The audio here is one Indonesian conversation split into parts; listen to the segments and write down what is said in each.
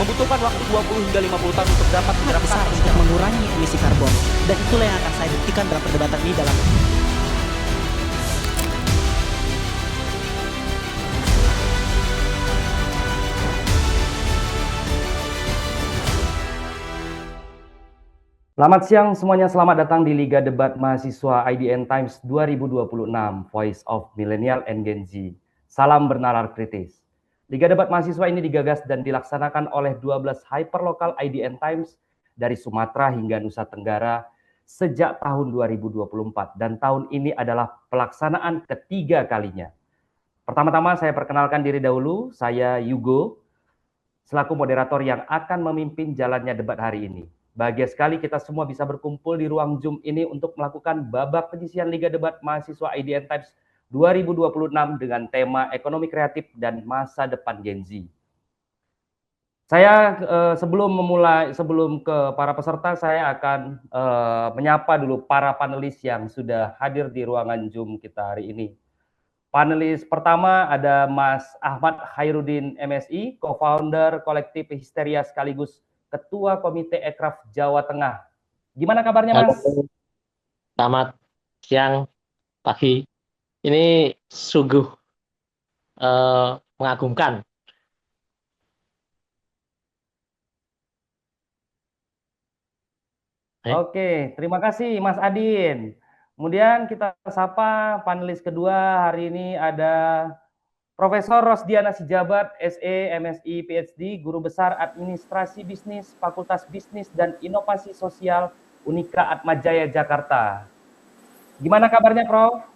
membutuhkan waktu 20 hingga 50 tahun untuk dapat Sangat besar diterapkan untuk mengurangi emisi karbon. Dan itulah yang akan saya buktikan dalam perdebatan ini dalam Selamat siang semuanya, selamat datang di Liga Debat Mahasiswa IDN Times 2026, Voice of Millennial and Gen Z. Salam bernalar kritis. Liga Debat Mahasiswa ini digagas dan dilaksanakan oleh 12 hyperlokal IDN Times dari Sumatera hingga Nusa Tenggara sejak tahun 2024 dan tahun ini adalah pelaksanaan ketiga kalinya. Pertama-tama saya perkenalkan diri dahulu, saya Yugo, selaku moderator yang akan memimpin jalannya debat hari ini. Bahagia sekali kita semua bisa berkumpul di ruang Zoom ini untuk melakukan babak penyisihan Liga Debat Mahasiswa IDN Times 2026 dengan tema ekonomi kreatif dan masa depan Gen Z. Saya sebelum ke para peserta, saya akan menyapa dulu para panelis yang sudah hadir di ruangan Zoom kita hari ini. Panelis pertama ada Mas Ahmad Khairuddin MSI, co-founder kolektif Histeria sekaligus Ketua Komite Ekraf Jawa Tengah. Gimana kabarnya, Mas? Halo, selamat siang, pagi. Ini sungguh mengagumkan. Oke, terima kasih Mas Adin. Kemudian kita sapa panelis kedua hari ini ada Profesor Rosdiana Sijabat, SE, MSI, PhD, Guru Besar Administrasi Bisnis, Fakultas Bisnis dan Inovasi Sosial Unika Atmajaya Jakarta. Gimana kabarnya, Prof?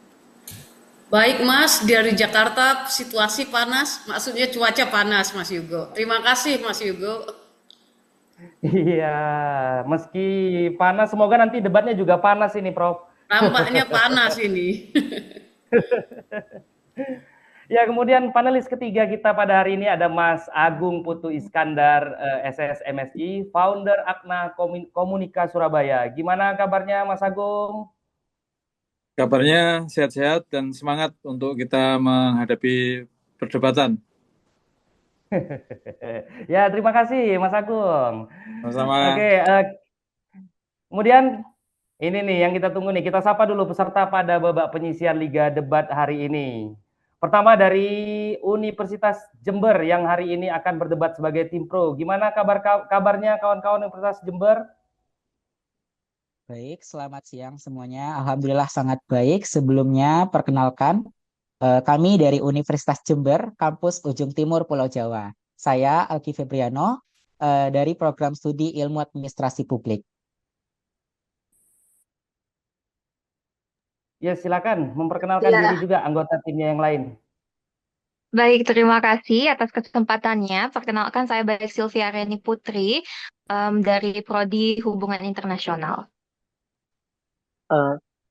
Baik Mas, dari Jakarta situasi panas, maksudnya cuaca panas Mas Yugo. Terima kasih Mas Yugo. Iya, meski panas, semoga nanti debatnya juga panas ini, Prof. Tampaknya panas ini. Ya, kemudian panelis ketiga kita pada hari ini ada Mas Agung Putu Iskandar, SS MSI, founder Akna Komunika Surabaya. Gimana kabarnya, Mas Agung? Kabarnya sehat-sehat dan semangat untuk kita menghadapi perdebatan. Ya, terima kasih Mas Agung. Sama-sama. Oke, kemudian ini nih yang kita tunggu nih. Kita sapa dulu peserta pada babak penyisian Liga Debat hari ini. Pertama dari Universitas Jember yang hari ini akan berdebat sebagai tim pro. Gimana kabarnya kawan-kawan Universitas Jember? Baik, selamat siang semuanya. Alhamdulillah sangat baik. Sebelumnya perkenalkan, kami dari Universitas Jember, kampus Ujung Timur Pulau Jawa. Saya Alki Febriano dari program studi Ilmu Administrasi Publik. Ya, silakan memperkenalkan Ya, diri juga anggota timnya yang lain. baik. Terima kasih atas kesempatannya. Perkenalkan saya Baik Sylvia Reni Putri dari Prodi Hubungan Internasional.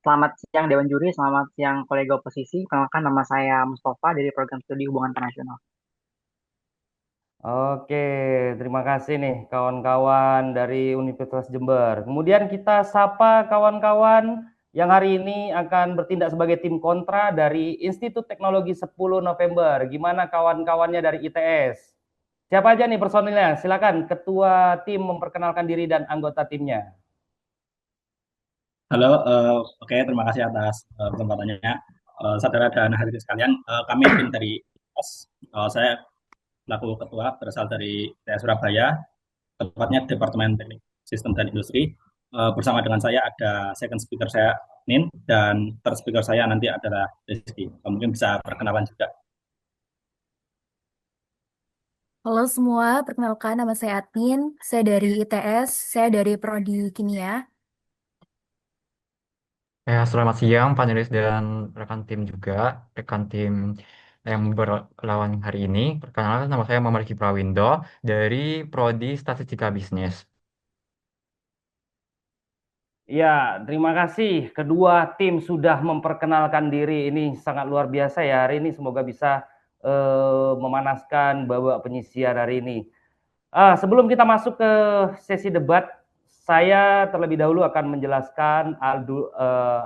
Selamat siang Dewan Juri, selamat siang kolega oposisi. Perkenalkan nama saya Mustafa dari program studi Hubungan Internasional. Oke, terima kasih nih kawan-kawan dari Universitas Jember. Kemudian kita sapa kawan-kawan yang hari ini akan bertindak sebagai tim kontra dari Institut Teknologi 10 November. Gimana kawan-kawannya dari ITS? Siapa aja nih personilnya? Silakan Ketua tim memperkenalkan diri dan anggota timnya. Halo, oke, terima kasih atas kesempatannya. Saudara dan hadirin sekalian, kami tim dari ITS. Saya selaku ketua berasal dari ITS Surabaya, tepatnya Departemen Teknik Sistem dan Industri. Bersama dengan saya ada second speaker saya, Nin, dan third speaker saya nanti adalah Rizky. Mungkin bisa perkenalan juga. Halo semua, perkenalkan nama saya Admin, saya dari ITS, saya dari Prodi Kimia. Ya, selamat siang panelis dan rekan tim juga, rekan tim yang berlawan hari ini. Perkenalkan nama saya Muhammad Prawindo dari Prodi Statistika Bisnis. Ya, terima kasih. Kedua tim sudah memperkenalkan diri. Ini sangat luar biasa ya hari ini. Semoga bisa memanaskan babak penyisian hari ini. Sebelum kita masuk ke sesi debat, saya terlebih dahulu akan menjelaskan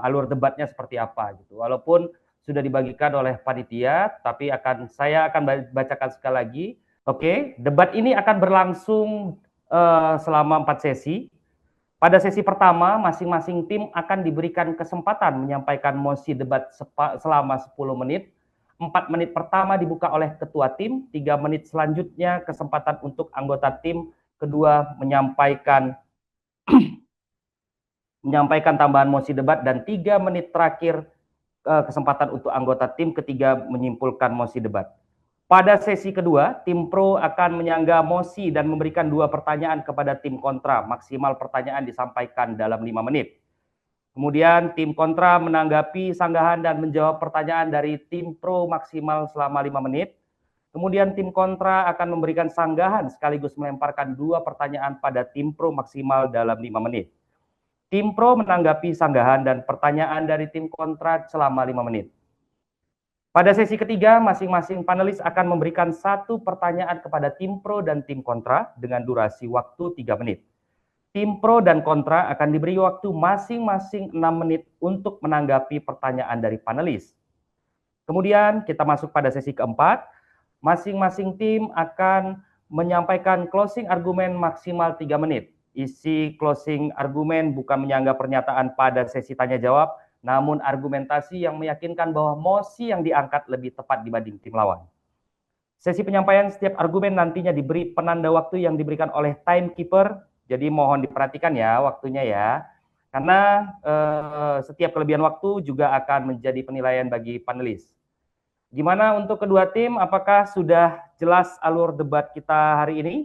alur debatnya seperti apa gitu. Walaupun sudah dibagikan oleh panitia, tapi saya akan bacakan sekali lagi Oke, debat ini akan berlangsung selama 4 sesi. Pada sesi pertama, masing-masing tim akan diberikan kesempatan menyampaikan mosi debat selama 10 menit. 4 menit pertama dibuka oleh ketua tim, 3 menit selanjutnya kesempatan untuk anggota tim kedua menyampaikan tambahan mosi debat, dan 3 menit terakhir kesempatan untuk anggota tim ketiga menyimpulkan mosi debat. Pada sesi kedua, tim pro akan menyangga mosi dan memberikan 2 pertanyaan kepada tim kontra. Maksimal pertanyaan disampaikan dalam 5 menit. Kemudian tim kontra menanggapi sanggahan dan menjawab pertanyaan dari tim pro maksimal selama 5 menit. Kemudian tim kontra akan memberikan sanggahan sekaligus melemparkan 2 pertanyaan pada tim pro maksimal dalam 5 menit. Tim pro menanggapi sanggahan dan pertanyaan dari tim kontra selama 5 menit. Pada sesi ketiga, masing-masing panelis akan memberikan 1 pertanyaan kepada tim pro dan tim kontra dengan durasi waktu 3 menit. Tim pro dan kontra akan diberi waktu masing-masing 6 menit untuk menanggapi pertanyaan dari panelis. Kemudian kita masuk pada sesi keempat, masing-masing tim akan menyampaikan closing argumen maksimal 3 menit. Isi closing argumen bukan menyanggah pernyataan pada sesi tanya jawab, namun argumentasi yang meyakinkan bahwa mosi yang diangkat lebih tepat dibanding tim lawan. Sesi penyampaian setiap argumen nantinya diberi penanda waktu yang diberikan oleh timekeeper, jadi mohon diperhatikan ya waktunya ya, karena setiap kelebihan waktu juga akan menjadi penilaian bagi panelis. Gimana untuk kedua tim, apakah sudah jelas alur debat kita hari ini?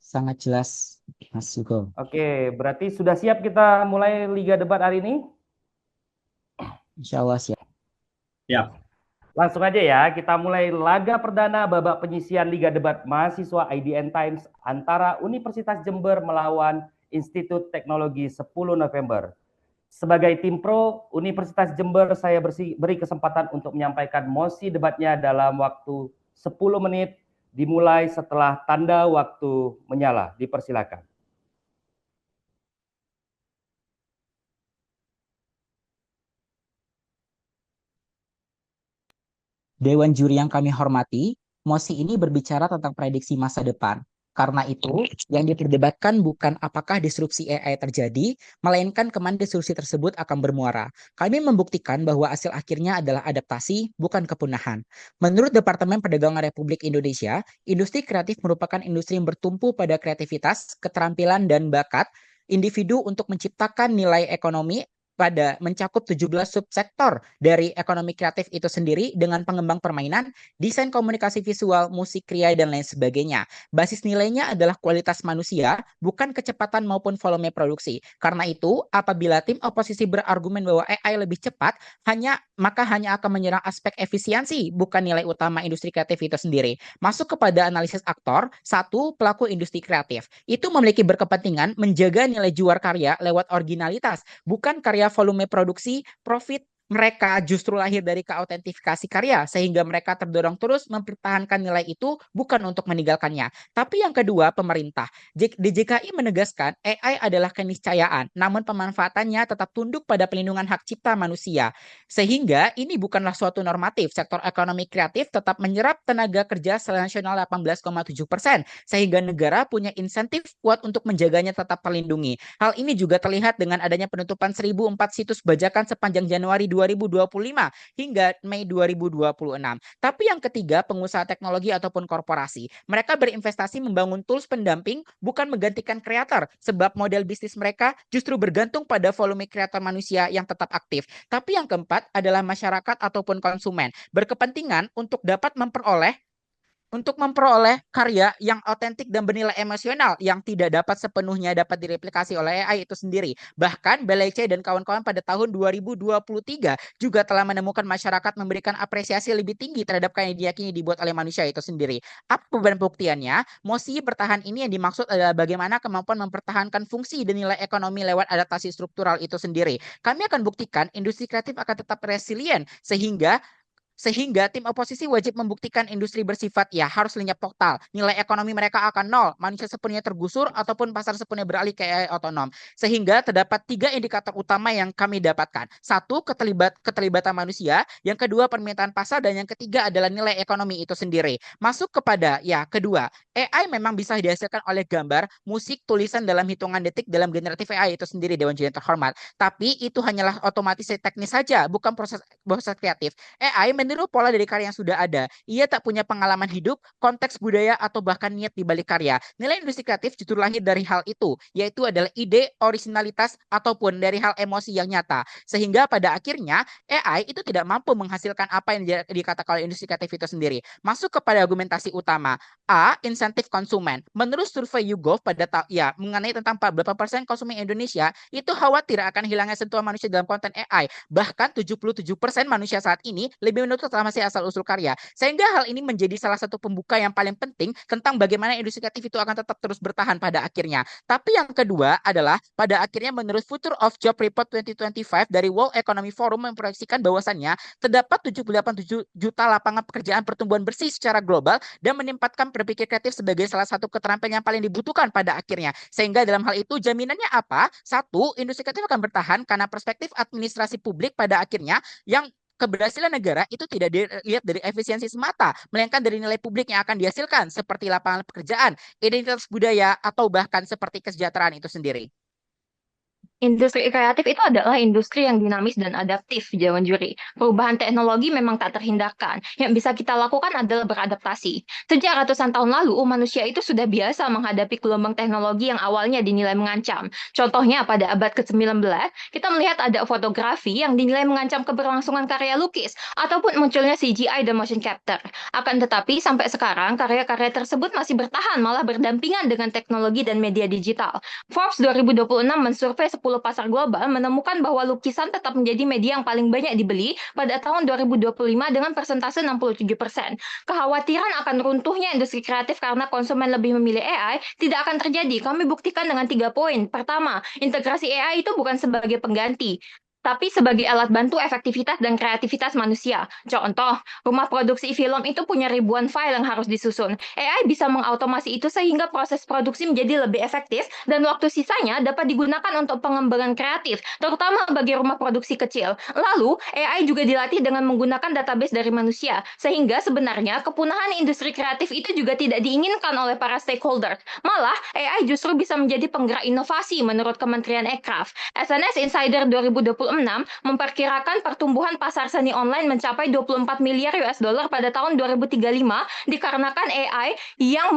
Sangat jelas, Mas Hugo. Oke, berarti sudah siap kita mulai Liga Debat hari ini? Insya Allah siap. Siap. Langsung aja ya, kita mulai laga perdana babak penyisian Liga Debat Mahasiswa IDN Times antara Universitas Jember melawan Institut Teknologi 10 November. Sebagai tim pro, Universitas Jember saya beri kesempatan untuk menyampaikan mosi debatnya dalam waktu 10 menit, dimulai setelah tanda waktu menyala. Dipersilakan. Dewan juri yang kami hormati, mosi ini berbicara tentang prediksi masa depan. Karena itu, yang diperdebatkan bukan apakah disrupsi AI terjadi, melainkan kemana disrupsi tersebut akan bermuara. Kami membuktikan bahwa hasil akhirnya adalah adaptasi, bukan kepunahan. Menurut Departemen Perdagangan Republik Indonesia, industri kreatif merupakan industri yang bertumpu pada kreativitas, keterampilan, dan bakat individu untuk menciptakan nilai ekonomi pada mencakup 17 subsektor dari ekonomi kreatif itu sendiri dengan pengembang permainan, desain komunikasi visual, musik, kriya, dan lain sebagainya. Basis nilainya adalah kualitas manusia, bukan kecepatan maupun volume produksi. Karena itu, apabila tim oposisi berargumen bahwa AI lebih cepat, maka hanya akan menyerang aspek efisiensi, bukan nilai utama industri kreatif itu sendiri. Masuk kepada analisis aktor, 1. Pelaku industri kreatif. Itu memiliki berkepentingan menjaga nilai jual karya lewat originalitas, bukan karya volume produksi, profit. Mereka justru lahir dari keautentifikasi karya, sehingga mereka terdorong terus mempertahankan nilai itu, bukan untuk meninggalkannya. Tapi yang kedua, pemerintah. DJKI menegaskan AI adalah keniscayaan, namun pemanfaatannya tetap tunduk pada pelindungan hak cipta manusia. Sehingga ini bukanlah suatu normatif. Sektor ekonomi kreatif tetap menyerap tenaga kerja nasional 18,7%, sehingga negara punya insentif kuat untuk menjaganya tetap terlindungi. Hal ini juga terlihat dengan adanya penutupan 1.004 situs bajakan sepanjang Januari 2025 hingga Mei 2026. Tapi yang ketiga, pengusaha teknologi ataupun korporasi. Mereka berinvestasi membangun tools pendamping, bukan menggantikan kreator, sebab model bisnis mereka justru bergantung pada volume kreator manusia yang tetap aktif. Tapi yang keempat adalah masyarakat ataupun konsumen, berkepentingan untuk dapat memperoleh karya yang otentik dan bernilai emosional yang tidak dapat sepenuhnya dapat direplikasi oleh AI itu sendiri. Bahkan Belece dan kawan-kawan pada tahun 2023 juga telah menemukan masyarakat memberikan apresiasi lebih tinggi terhadap karya yang diyakini dibuat oleh manusia itu sendiri. Apa pembuktiannya? Mosi bertahan ini yang dimaksud adalah bagaimana kemampuan mempertahankan fungsi dan nilai ekonomi lewat adaptasi struktural itu sendiri. Kami akan buktikan industri kreatif akan tetap resilient, sehingga Sehingga tim oposisi wajib membuktikan industri bersifat harus lenyap total. Nilai ekonomi mereka akan nol, manusia sepenuhnya tergusur ataupun pasar sepenuhnya beralih ke AI otonom. Sehingga terdapat 3 indikator utama yang kami dapatkan. 1, keterlibatan manusia, yang kedua permintaan pasar, dan yang ketiga adalah nilai ekonomi itu sendiri. Masuk kepada kedua, AI memang bisa dihasilkan oleh gambar, musik, tulisan dalam hitungan detik dalam generatif AI itu sendiri, Dewan Juri yang terhormat. Tapi itu hanyalah otomatisasi teknis saja, bukan proses kreatif. AI meniru pola dari karya yang sudah ada. Ia tak punya pengalaman hidup, konteks budaya, atau bahkan niat di balik karya. Nilai industri kreatif justru lahir dari hal itu, yaitu adalah ide, originalitas, ataupun dari hal emosi yang nyata. Sehingga pada akhirnya AI itu tidak mampu menghasilkan apa yang dikatakan oleh industri kreatif itu sendiri. Masuk kepada argumentasi utama. A, insentif konsumen. Menurut survei YouGov mengenai tentang 48% konsumen Indonesia itu khawatir akan hilangnya sentuhan manusia dalam konten AI. Bahkan 77% manusia saat ini lebih menuntut reklamasi asal-usul karya. Sehingga hal ini menjadi salah satu pembuka yang paling penting tentang bagaimana industri kreatif itu akan tetap terus bertahan pada akhirnya. Tapi yang kedua adalah pada akhirnya menurut Future of Job Report 2025 dari World Economic Forum memproyeksikan bahwasannya terdapat 78 juta lapangan pekerjaan pertumbuhan bersih secara global dan menempatkan berpikir kreatif sebagai salah satu keterampilan yang paling dibutuhkan pada akhirnya. Sehingga dalam hal itu jaminannya apa? 1, industri kreatif akan bertahan karena perspektif administrasi publik pada akhirnya yang keberhasilan negara itu tidak dilihat dari efisiensi semata, melainkan dari nilai publik yang akan dihasilkan seperti lapangan pekerjaan, identitas budaya, atau bahkan seperti kesejahteraan itu sendiri. Industri kreatif itu adalah industri yang dinamis dan adaptif, Dewan Juri. Perubahan teknologi memang tak terhindarkan. Yang bisa kita lakukan adalah beradaptasi. Sejak ratusan tahun lalu, manusia itu sudah biasa menghadapi gelombang teknologi yang awalnya dinilai mengancam. Contohnya pada abad ke-19, kita melihat ada fotografi yang dinilai mengancam keberlangsungan karya lukis, ataupun munculnya CGI dan motion capture. Akan tetapi, sampai sekarang, karya-karya tersebut masih bertahan, malah berdampingan dengan teknologi dan media digital. Forbes 2026 mensurvei 10 pasar global menemukan bahwa lukisan tetap menjadi media yang paling banyak dibeli pada tahun 2025 dengan persentase 67%. Kekhawatiran akan runtuhnya industri kreatif karena konsumen lebih memilih AI tidak akan terjadi. Kami buktikan dengan 3 poin. Pertama, integrasi AI itu bukan sebagai pengganti, tapi sebagai alat bantu efektivitas dan kreativitas manusia. Contoh, rumah produksi film itu punya ribuan file yang harus disusun. AI bisa mengautomasi itu sehingga proses produksi menjadi lebih efektif dan waktu sisanya dapat digunakan untuk pengembangan kreatif, terutama bagi rumah produksi kecil. Lalu, AI juga dilatih dengan menggunakan database dari manusia, sehingga sebenarnya kepunahan industri kreatif itu juga tidak diinginkan oleh para stakeholder. Malah, AI justru bisa menjadi penggerak inovasi menurut Kementerian Ekraf. SNS Insider 2026 memperkirakan pertumbuhan pasar seni online mencapai 24 miliar US dollar pada tahun 2035 dikarenakan AI yang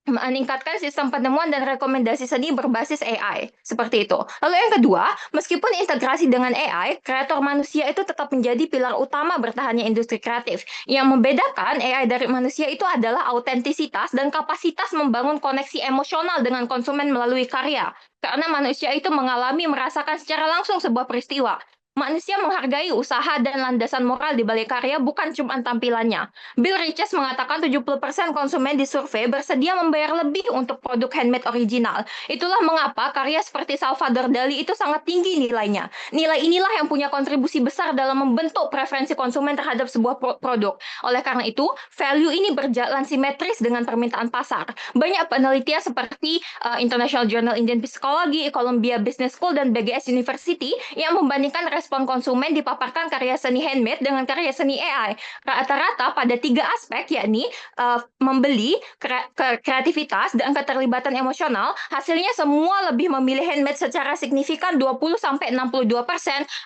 meningkatkan sistem penemuan dan rekomendasi seni berbasis AI. Seperti itu. Lalu yang kedua, meskipun integrasi dengan AI, kreator manusia itu tetap menjadi pilar utama bertahannya industri kreatif. Yang membedakan AI dari manusia itu adalah autentisitas dan kapasitas membangun koneksi emosional dengan konsumen melalui karya. Karena manusia itu merasakan secara langsung sebuah peristiwa. Manusia menghargai usaha dan landasan moral di balik karya, bukan cuma tampilannya. Bill Riches mengatakan 70% konsumen di survei bersedia membayar lebih untuk produk handmade original. Itulah mengapa karya seperti Salvador Dali itu sangat tinggi nilainya. Nilai inilah yang punya kontribusi besar dalam membentuk preferensi konsumen terhadap sebuah produk. Oleh karena itu, value ini berjalan simetris dengan permintaan pasar. Banyak penelitian seperti International Journal Indian Psychology, Columbia Business School, dan BGS University yang membandingkan respon konsumen dipaparkan karya seni handmade dengan karya seni AI. Rata-rata pada 3 aspek, yakni membeli, kreativitas, dan keterlibatan emosional, hasilnya semua lebih memilih handmade secara signifikan 20-62%,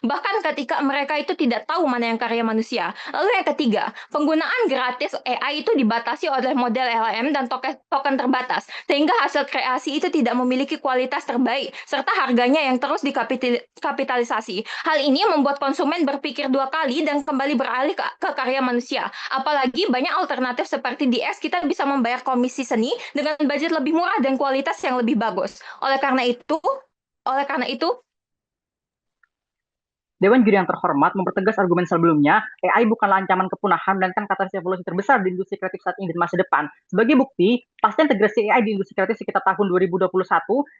bahkan ketika mereka itu tidak tahu mana yang karya manusia. Lalu yang ketiga, penggunaan gratis AI itu dibatasi oleh model LLM dan token terbatas, sehingga hasil kreasi itu tidak memiliki kualitas terbaik, serta harganya yang terus dikapitalisasi. Hal ini membuat konsumen berpikir 2 kali dan kembali beralih ke karya manusia. Apalagi banyak alternatif seperti di X, kita bisa membayar komisi seni dengan budget lebih murah dan kualitas yang lebih bagus. Oleh karena itu, Dewan Juri yang terhormat mempertegas argumen sebelumnya, AI bukanlah ancaman kepunahan, melainkan katalis evolusi terbesar di industri kreatif saat ini dan masa depan. Sebagai bukti, pasca integrasi AI di industri kreatif sekitar tahun 2021,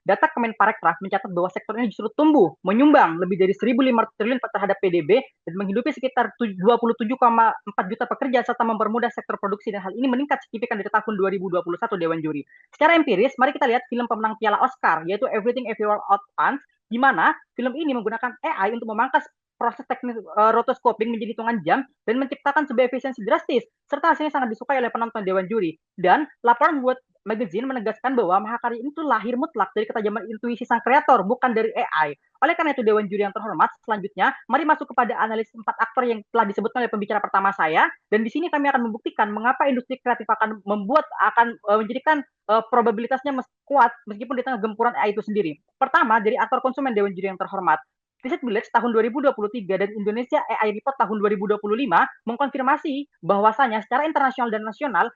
data Kemenparekraf mencatat bahwa sektor ini justru tumbuh, menyumbang lebih dari 1.500 triliun terhadap PDB dan menghidupi sekitar 27,4 juta pekerja serta mempermudah sektor produksi, dan hal ini meningkat signifikan dari tahun 2021 Dewan Juri. Secara empiris, mari kita lihat film pemenang Piala Oscar, yaitu Everything Everywhere All at Once, di mana film ini menggunakan AI untuk memangkas proses teknis rotoscoping menjadi hitungan jam dan menciptakan sebuah efisiensi drastis, serta hasilnya sangat disukai oleh penonton Dewan Juri. Dan laporan buat Magazine menegaskan bahwa mahakarya itu lahir mutlak dari ketajaman intuisi sang kreator, bukan dari AI. Oleh karena itu, Dewan Juri yang terhormat, selanjutnya mari masuk kepada analisis 4 aktor yang telah disebutkan oleh pembicara pertama saya, dan di sini kami akan membuktikan mengapa industri kreatif akan menjadikan probabilitasnya kuat meskipun di tengah gempuran AI itu sendiri. Pertama, dari aktor konsumen Dewan Juri yang terhormat. Research Village tahun 2023 dan Indonesia AI Report tahun 2025 mengkonfirmasi bahwasanya secara internasional dan nasional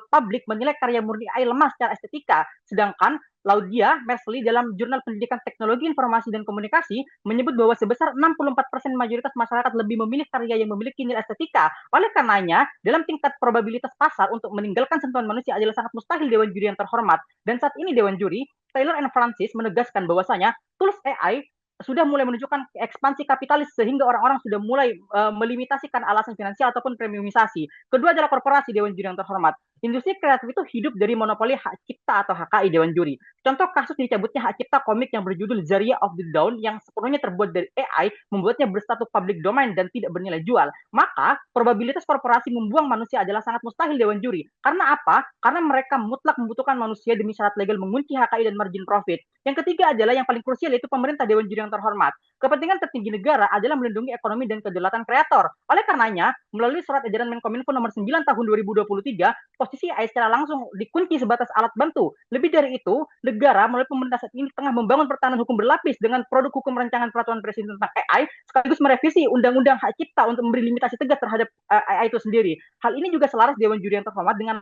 publik menilai karya murni AI lemah secara estetika, sedangkan Laudia Mersley dalam Jurnal Pendidikan Teknologi Informasi dan Komunikasi menyebut bahwa sebesar 64% mayoritas masyarakat lebih memilih karya yang memiliki nilai estetika. Oleh karenanya, dalam tingkat probabilitas pasar untuk meninggalkan sentuhan manusia adalah sangat mustahil Dewan Juri yang terhormat. Dan saat ini Dewan Juri, Taylor and Francis menegaskan bahwasanya tools AI sudah mulai menunjukkan ekspansi kapitalis sehingga orang-orang sudah mulai melimitasikan alasan finansial ataupun premiumisasi. Kedua adalah korporasi Dewan Juri yang terhormat. Industri kreatif itu hidup dari monopoli hak cipta atau HKI Dewan Juri. Contoh kasus dicabutnya hak cipta komik yang berjudul Zarya of the Dawn yang sepenuhnya terbuat dari AI membuatnya berstatus public domain dan tidak bernilai jual. Maka probabilitas korporasi membuang manusia adalah sangat mustahil Dewan Juri. Karena apa? Karena mereka mutlak membutuhkan manusia demi syarat legal mengunci HKI dan margin profit. Yang ketiga adalah yang paling krusial, yaitu pemerintah Dewan Juri yang terhormat. Kepentingan tertinggi negara adalah melindungi ekonomi dan kedaulatan kreator. Oleh karenanya, melalui surat edaran Menkominfo nomor 9 tahun 2023, posisi AI secara langsung dikunci sebatas alat bantu. Lebih dari itu, negara melalui pemerintah saat ini tengah membangun pertahanan hukum berlapis dengan produk hukum rancangan peraturan presiden tentang AI, sekaligus merevisi undang-undang hak cipta untuk memberi limitasi tegas terhadap AI itu sendiri. Hal ini juga selaras Dewan Juri yang terhormat dengan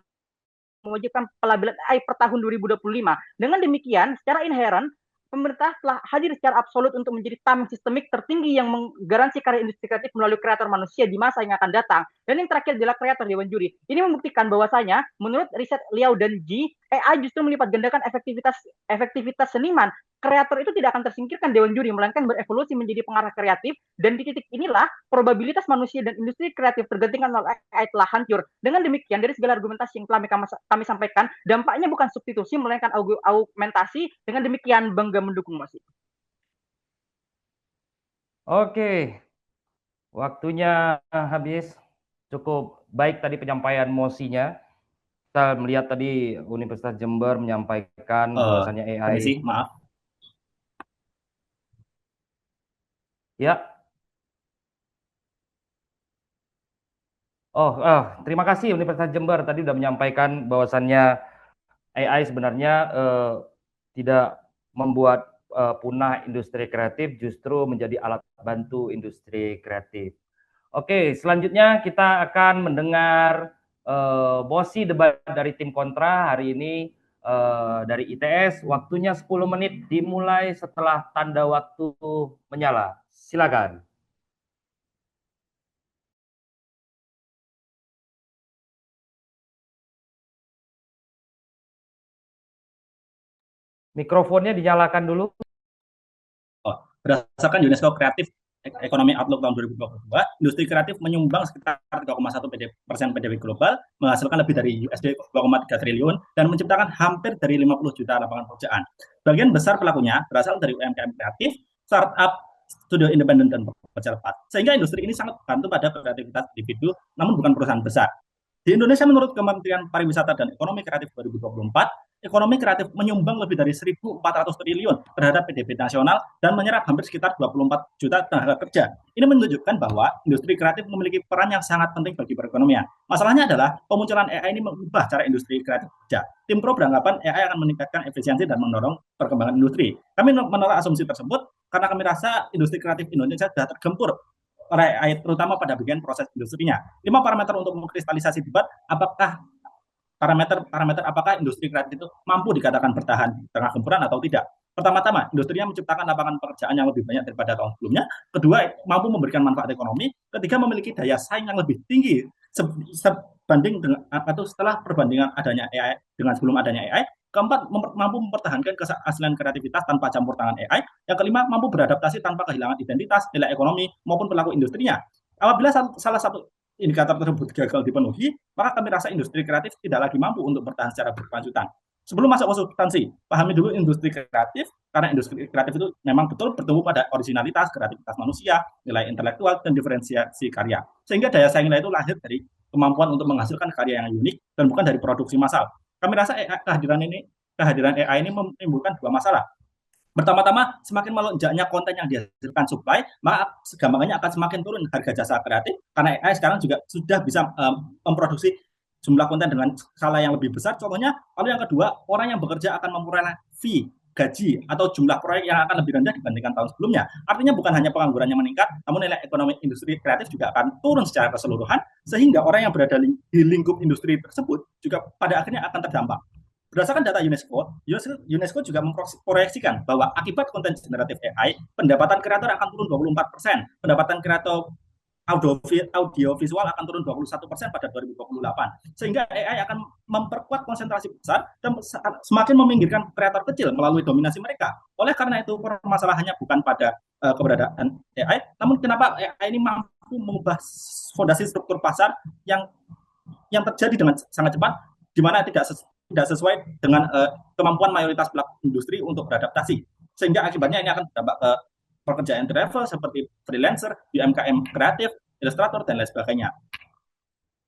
mewajibkan pelabelan AI per tahun 2025. Dengan demikian, secara inheren, pemerintah telah hadir secara absolut untuk menjadi tameng sistemik tertinggi yang menggaransi karya industri kreatif melalui kreator manusia di masa yang akan datang. Dan yang terakhir adalah kreator Dewan Juri. Ini membuktikan bahwasanya menurut riset Liao dan Ji, AI justru melipat gandakan efektivitas seniman. Kreator itu tidak akan tersingkirkan Dewan Juri, melainkan berevolusi menjadi pengarah kreatif, dan di titik inilah probabilitas manusia dan industri kreatif tergantikan oleh AI telah hancur. Dengan demikian, dari segala argumentasi yang telah kami sampaikan, dampaknya bukan substitusi, melainkan augmentasi. Dengan demikian, bangga mendukung Mas. Oke, waktunya habis. Cukup baik tadi penyampaian mosinya. Kita melihat tadi Universitas Jember menyampaikan bahwasannya AI. Sih, maaf. Ya. Terima kasih Universitas Jember tadi sudah menyampaikan bahwasannya AI sebenarnya tidak membuat punah industri kreatif, justru menjadi alat bantu industri kreatif. Oke, selanjutnya kita akan mendengar mosi debat dari tim kontra hari ini dari ITS. Waktunya 10 menit dimulai setelah tanda waktu menyala. Silakan. Mikrofonnya dinyalakan dulu. Berdasarkan UNESCO Creative Economy Outlook tahun 2022, industri kreatif menyumbang sekitar 3,1% PDB global, menghasilkan lebih dari $2,3 triliun, dan menciptakan hampir dari 50 juta lapangan pekerjaan. Bagian besar pelakunya berasal dari UMKM kreatif, startup, studio independen, dan pekerja lepas. Sehingga industri ini sangat bantu pada kreativitas individu, namun bukan perusahaan besar. Di Indonesia, menurut Kementerian Pariwisata dan Ekonomi Kreatif 2024, ekonomi kreatif menyumbang lebih dari 1.400 triliun terhadap PDB nasional dan menyerap hampir sekitar 24 juta tenaga kerja. Ini menunjukkan bahwa industri kreatif memiliki peran yang sangat penting bagi perekonomian. Masalahnya adalah pemunculan AI ini mengubah cara industri kreatif kerja. Tim Pro beranggapan AI akan meningkatkan efisiensi dan mendorong perkembangan industri. Kami menolak asumsi tersebut karena kami rasa industri kreatif Indonesia sudah tergempur oleh AI, terutama pada bagian proses industrinya. 5 parameter untuk mengkristalisasi debat, apakah parameter apakah industri kreatif itu mampu dikatakan bertahan di tengah gempuran atau tidak. Pertama-tama, industrinya menciptakan lapangan pekerjaan yang lebih banyak daripada tahun sebelumnya. Kedua, mampu memberikan manfaat ekonomi. Ketiga, memiliki daya saing yang lebih tinggi sebanding dengan atau setelah perbandingan adanya AI dengan sebelum adanya AI. Keempat, mampu mempertahankan keaslian kreativitas tanpa campur tangan AI. Yang kelima, mampu beradaptasi tanpa kehilangan identitas, nilai ekonomi, maupun pelaku industrinya. Apabila salah satu indikator tersebut gagal dipenuhi, maka kami rasa industri kreatif tidak lagi mampu untuk bertahan secara berkelanjutan. Sebelum masuk ke substansi, pahami dulu industri kreatif, karena industri kreatif itu memang betul bertumbuh pada originalitas, kreativitas manusia, nilai intelektual, dan diferensiasi karya. Sehingga daya saing nilai itu lahir dari kemampuan untuk menghasilkan karya yang unik dan bukan dari produksi massal. Kami rasa kehadiran AI ini menimbulkan dua masalah. Pertama-tama, semakin melonjaknya konten yang dihasilkan supply, maka segampangnya akan semakin turun harga jasa kreatif, karena AI sekarang juga sudah bisa memproduksi jumlah konten dengan skala yang lebih besar. Contohnya, lalu yang kedua, orang yang bekerja akan memperoleh fee, gaji, atau jumlah proyek yang akan lebih rendah dibandingkan tahun sebelumnya. Artinya bukan hanya penganggurannya meningkat, namun nilai ekonomi industri kreatif juga akan turun secara keseluruhan, sehingga orang yang berada di lingkup industri tersebut juga pada akhirnya akan terdampak. Berdasarkan data UNESCO juga memproyeksikan bahwa akibat konten generatif AI, pendapatan kreator akan turun 24%, pendapatan kreator audiovisual akan turun 21% pada 2028. Sehingga AI akan memperkuat konsentrasi besar dan semakin meminggirkan kreator kecil melalui dominasi mereka. Oleh karena itu, permasalahannya bukan pada keberadaan AI, namun kenapa AI ini mampu mengubah fondasi struktur pasar yang terjadi dengan sangat cepat, di mana tidak sesuai dengan kemampuan mayoritas pelaku industri untuk beradaptasi. Sehingga akibatnya ini akan berdampak ke pekerjaan travel seperti freelancer, UMKM kreatif, ilustrator, dan lain sebagainya.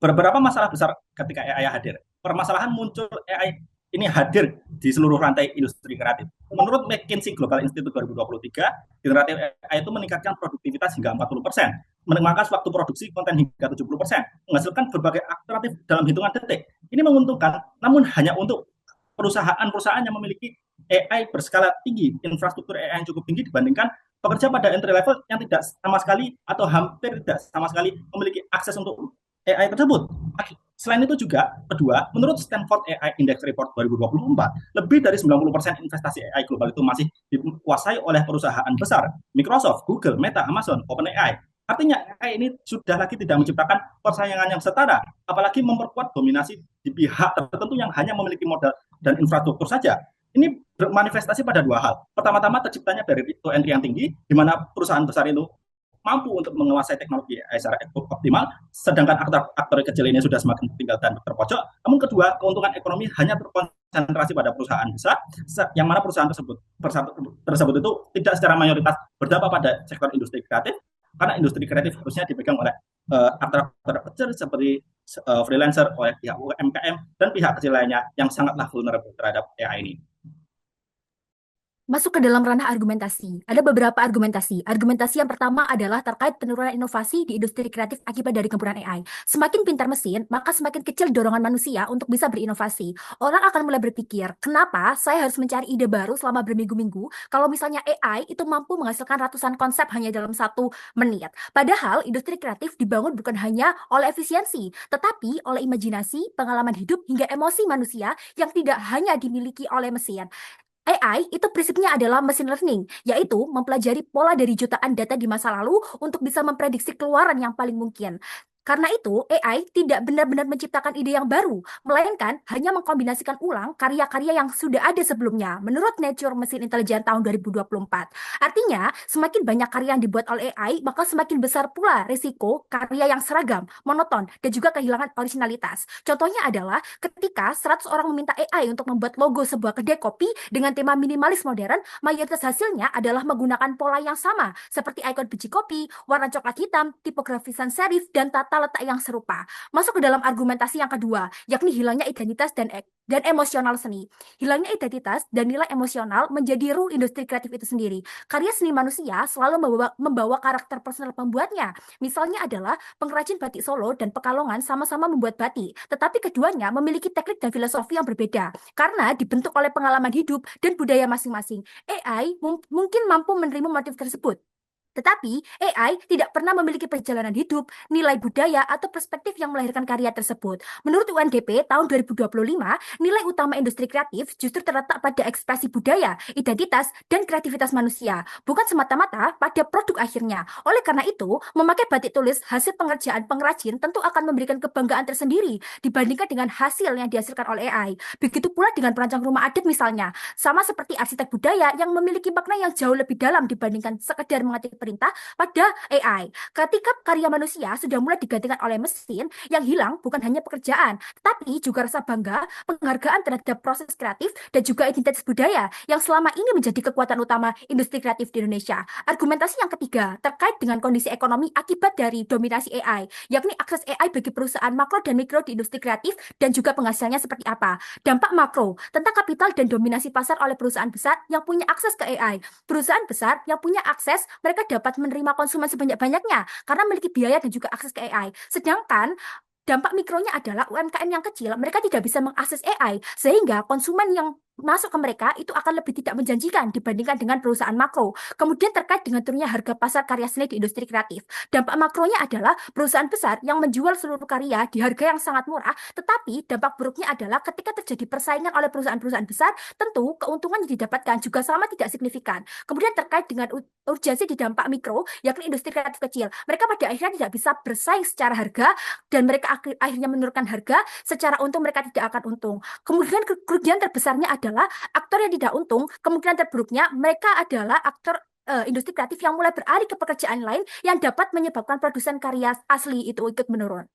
Beberapa masalah besar ketika AI hadir. Permasalahan muncul AI ini hadir di seluruh rantai industri kreatif. Menurut McKinsey Global Institute 2023, generatif AI itu meningkatkan produktivitas hingga 40%, memangkas waktu produksi konten hingga 70%, menghasilkan berbagai alternatif dalam hitungan detik. Ini menguntungkan, namun hanya untuk perusahaan-perusahaan yang memiliki AI berskala tinggi, infrastruktur AI yang cukup tinggi dibandingkan pekerja pada entry level yang tidak sama sekali atau hampir tidak sama sekali memiliki akses untuk AI tersebut. Selain itu juga, kedua, menurut Stanford AI Index Report 2024, lebih dari 90% investasi AI global itu masih dikuasai oleh perusahaan besar, Microsoft, Google, Meta, Amazon, OpenAI. Artinya AI ini sudah lagi tidak menciptakan persaingan yang setara, apalagi memperkuat dominasi di pihak tertentu yang hanya memiliki modal dan infrastruktur saja. Ini bermanifestasi pada dua hal. Pertama-tama terciptanya dari risiko entry yang tinggi, di mana perusahaan besar itu mampu untuk menguasai teknologi AI secara optimal, sedangkan aktor kecil ini sudah semakin tinggal dan terpojok. Namun kedua, keuntungan ekonomi hanya terkonsentrasi pada perusahaan besar, yang mana perusahaan tersebut itu tidak secara mayoritas berdampak pada sektor industri kreatif, karena industri kreatif harusnya dipegang oleh aktor kecil seperti freelancer, oleh pihak UMKM, dan pihak kecil lainnya yang sangatlah vulnerable terhadap AI ini. Masuk ke dalam ranah argumentasi. Ada beberapa argumentasi. Argumentasi yang pertama adalah terkait penurunan inovasi di industri kreatif akibat dari gempuran AI. Semakin pintar mesin, maka semakin kecil dorongan manusia untuk bisa berinovasi. Orang akan mulai berpikir, kenapa saya harus mencari ide baru selama berminggu-minggu kalau misalnya AI itu mampu menghasilkan ratusan konsep hanya dalam 1 menit. Padahal industri kreatif dibangun bukan hanya oleh efisiensi, tetapi oleh imajinasi, pengalaman hidup, hingga emosi manusia yang tidak hanya dimiliki oleh mesin. AI itu prinsipnya adalah machine learning, yaitu mempelajari pola dari jutaan data di masa lalu untuk bisa memprediksi keluaran yang paling mungkin. Karena itu, AI tidak benar-benar menciptakan ide yang baru, melainkan hanya mengkombinasikan ulang karya-karya yang sudah ada sebelumnya, menurut Nature Machine Intelligence tahun 2024. Artinya, semakin banyak karya yang dibuat oleh AI, maka semakin besar pula risiko karya yang seragam, monoton, dan juga kehilangan originalitas. Contohnya adalah ketika 100 orang meminta AI untuk membuat logo sebuah kedai kopi dengan tema minimalis modern, mayoritas hasilnya adalah menggunakan pola yang sama, seperti ikon biji kopi, warna coklat hitam, tipografi sans serif, dan tata letak yang serupa. Masuk ke dalam argumentasi yang kedua, yakni hilangnya identitas dan emosional seni. Hilangnya identitas dan nilai emosional menjadi ruh industri kreatif itu sendiri. Karya seni manusia selalu membawa karakter personal pembuatnya. Misalnya adalah pengrajin batik Solo dan Pekalongan sama-sama membuat batik, tetapi keduanya memiliki teknik dan filosofi yang berbeda karena dibentuk oleh pengalaman hidup dan budaya masing-masing. AI mungkin mampu menerima motif tersebut, Tetapi AI tidak pernah memiliki perjalanan hidup, nilai budaya, atau perspektif yang melahirkan karya tersebut. Menurut UNDP tahun 2025, nilai utama industri kreatif justru terletak pada ekspresi budaya, identitas, dan kreativitas manusia, bukan semata-mata pada produk akhirnya. Oleh karena itu, memakai batik tulis hasil pengerjaan pengrajin tentu akan memberikan kebanggaan tersendiri dibandingkan dengan hasil yang dihasilkan oleh AI. Begitu pula dengan perancang rumah adat misalnya, sama seperti arsitek budaya yang memiliki makna yang jauh lebih dalam dibandingkan sekedar mengetik perintah pada AI. Ketika karya manusia sudah mulai digantikan oleh mesin, yang hilang bukan hanya pekerjaan, tetapi juga rasa bangga, penghargaan terhadap proses kreatif, dan juga identitas budaya yang selama ini menjadi kekuatan utama industri kreatif di Indonesia. Argumentasi yang ketiga terkait dengan kondisi ekonomi akibat dari dominasi AI, yakni akses AI bagi perusahaan makro dan mikro di industri kreatif dan juga penghasilannya seperti apa. Dampak makro tentang kapital dan dominasi pasar oleh perusahaan besar yang punya akses ke AI. Perusahaan besar yang punya akses, mereka dapat menerima konsumen sebanyak-banyaknya karena memiliki biaya dan juga akses ke AI. Sedangkan dampak mikronya adalah UMKM yang kecil, mereka tidak bisa mengakses AI, sehingga konsumen yang masuk ke mereka itu akan lebih tidak menjanjikan dibandingkan dengan perusahaan makro. Kemudian terkait dengan turunnya harga pasar karya seni di industri kreatif. Dampak makronya adalah perusahaan besar yang menjual seluruh karya di harga yang sangat murah, tetapi dampak buruknya adalah ketika terjadi persaingan oleh perusahaan-perusahaan besar, tentu keuntungan yang didapatkan juga sama tidak signifikan. Kemudian terkait dengan urgensi di dampak mikro, yakni industri kreatif kecil. Mereka pada akhirnya tidak bisa bersaing secara harga dan mereka akhirnya menurunkan harga, secara untung mereka tidak akan untung. Kemudian kerugian terbesarnya adalah aktor yang tidak untung, kemungkinan terburuknya mereka adalah aktor industri kreatif yang mulai beralih ke pekerjaan lain yang dapat menyebabkan produsen karya asli itu ikut menurun.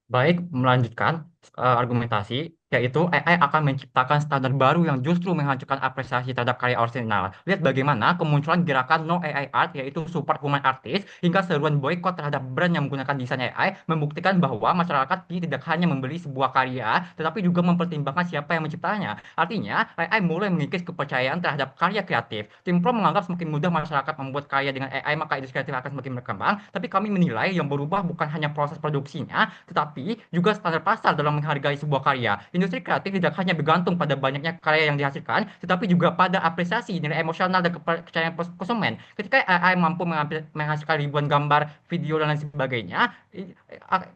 Baik, melanjutkan argumentasi, yaitu AI akan menciptakan standar baru yang justru menghancurkan apresiasi terhadap karya orisinal. Lihat bagaimana kemunculan gerakan No AI Art, yaitu superhuman artist, hingga seruan boykot terhadap brand yang menggunakan desain AI, membuktikan bahwa masyarakat tidak hanya membeli sebuah karya, tetapi juga mempertimbangkan siapa yang menciptanya. Artinya, AI mulai mengikis kepercayaan terhadap karya kreatif. Tim Pro menganggap semakin mudah masyarakat membuat karya dengan AI, maka industri kreatif akan semakin berkembang, tapi kami menilai yang berubah bukan hanya proses produksinya, tetapi juga standar pasar dalam menghargai sebuah karya. Industri kreatif tidak hanya bergantung pada banyaknya karya yang dihasilkan, tetapi juga pada apresiasi, nilai emosional, dan kepercayaan konsumen. Ketika AI mampu menghasilkan ribuan gambar, video, dan lain sebagainya,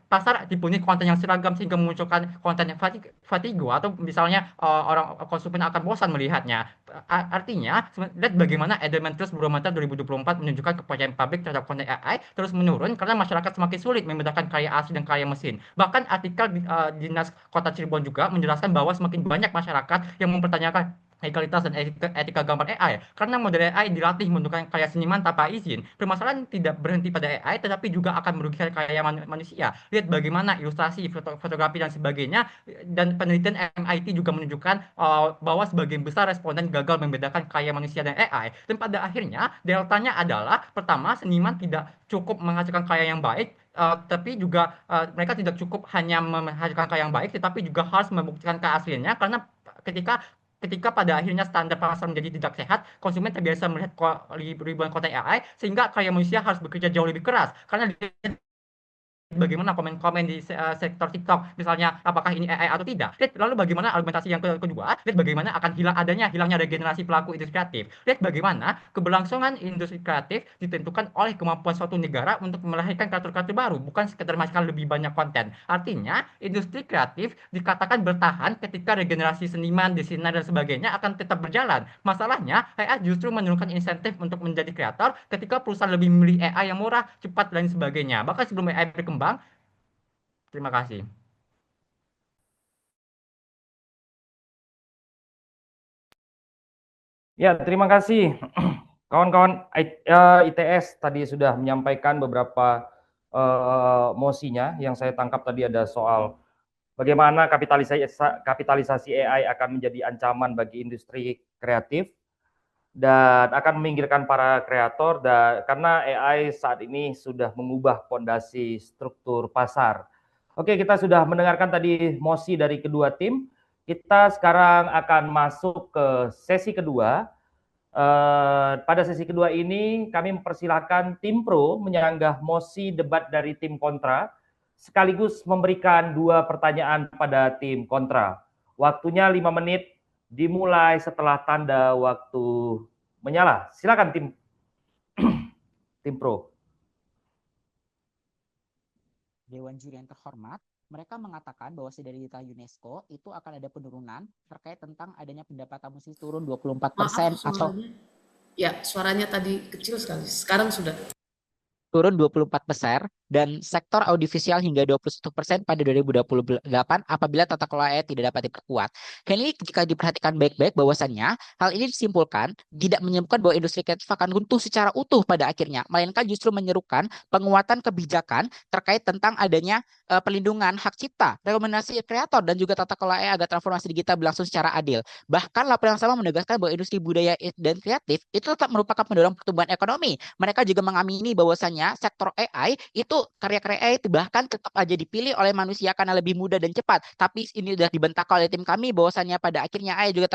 pasar dipenuhi konten yang seragam sehingga memunculkan konten yang fatigo, atau misalnya orang konsumen akan bosan melihatnya. Artinya, lihat bagaimana Edelman Trust Barometer 2024 menunjukkan kepercayaan publik terhadap konten AI terus menurun karena masyarakat semakin sulit membedakan karya asli dan karya mesin. Bahkan artikel Dinas Kota Cirebon juga menjelaskan bahwa semakin banyak masyarakat yang mempertanyakan legalitas dan etika gambar AI karena model AI dilatih menentukan karya seniman tanpa izin. Permasalahan tidak berhenti pada AI, tetapi juga akan merugikan karya manusia. Lihat bagaimana ilustrasi, fotografi, dan sebagainya, dan penelitian MIT juga menunjukkan bahwa sebagian besar responden gagal membedakan karya manusia dan AI. Dan pada akhirnya deltanya adalah, pertama, seniman tidak cukup menghasilkan karya yang baik, tapi juga mereka tidak cukup hanya menghasilkan karya yang baik, tetapi juga harus membuktikan keasliannya, karena ketika pada akhirnya standar pasar menjadi tidak sehat, konsumen terbiasa melihat ribuan konten AI, sehingga karya manusia harus bekerja jauh lebih keras. Karena bagaimana komen-komen di sektor TikTok, misalnya apakah ini AI atau tidak. Lalu bagaimana argumentasi yang kedua, lihat bagaimana akan hilangnya regenerasi pelaku industri kreatif. Lihat bagaimana keberlangsungan industri kreatif ditentukan oleh kemampuan suatu negara untuk melahirkan kreator-kreator baru, bukan sekedar menghasilkan lebih banyak konten. Artinya, industri kreatif dikatakan bertahan ketika regenerasi seniman, desainer, dan sebagainya akan tetap berjalan. Masalahnya, AI justru menurunkan insentif untuk menjadi kreator ketika perusahaan lebih memilih AI yang murah, cepat, dan sebagainya. Bahkan sebelum AI berkembang. Terima kasih. Ya, terima kasih. Kawan-kawan ITS tadi sudah menyampaikan beberapa mosinya. Yang saya tangkap tadi ada soal bagaimana kapitalisasi AI akan menjadi ancaman bagi industri kreatif dan akan meminggirkan para kreator, karena AI saat ini sudah mengubah fondasi struktur pasar. Oke, kita sudah mendengarkan tadi mosi dari kedua tim. Kita sekarang akan masuk ke sesi kedua. Pada sesi kedua ini kami mempersilahkan tim pro menyanggah mosi debat dari tim kontra, sekaligus memberikan 2 pertanyaan pada tim kontra. Waktunya 5 menit, dimulai setelah tanda waktu menyala. Silakan tim. Tim Pro. Dewan Juri yang terhormat, mereka mengatakan bahwa dari data UNESCO itu akan ada penurunan terkait tentang adanya pendapatan musisi turun 24% Maaf, atau suaranya. Ya, suaranya tadi kecil sekali. Sekarang sudah. turun 24% dan sektor audiovisual hingga 21% pada 2028 apabila tata kelola AI tidak dapat diperkuat. Dan ini jika diperhatikan baik-baik bahwasannya hal ini disimpulkan tidak menyebutkan bahwa industri kreatif akan runtuh secara utuh pada akhirnya, melainkan justru menyerukan penguatan kebijakan terkait tentang adanya pelindungan hak cipta, rekomendasi kreator dan juga tata kelola AI agar transformasi digital berlangsung secara adil. Bahkan laporan yang sama menegaskan bahwa industri budaya dan kreatif itu tetap merupakan pendorong pertumbuhan ekonomi. Mereka juga mengamini bahwasannya sektor AI itu karya-karya AI bahkan tetap aja dipilih oleh manusia karena lebih mudah dan cepat. Tapi ini sudah dibantah oleh tim kami bahwasannya pada akhirnya AI juga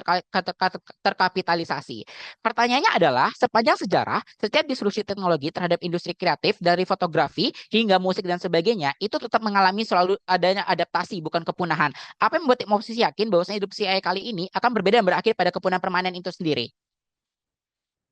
terkapitalisasi. Pertanyaannya adalah sepanjang sejarah setiap disrupsi teknologi terhadap industri kreatif dari fotografi hingga musik dan sebagainya itu tetap mengalami selalu adanya adaptasi bukan kepunahan. Apa yang membuat tim oposisi yakin bahwasanya disrupsi AI kali ini akan berbeda dan berakhir pada kepunahan permanen itu sendiri?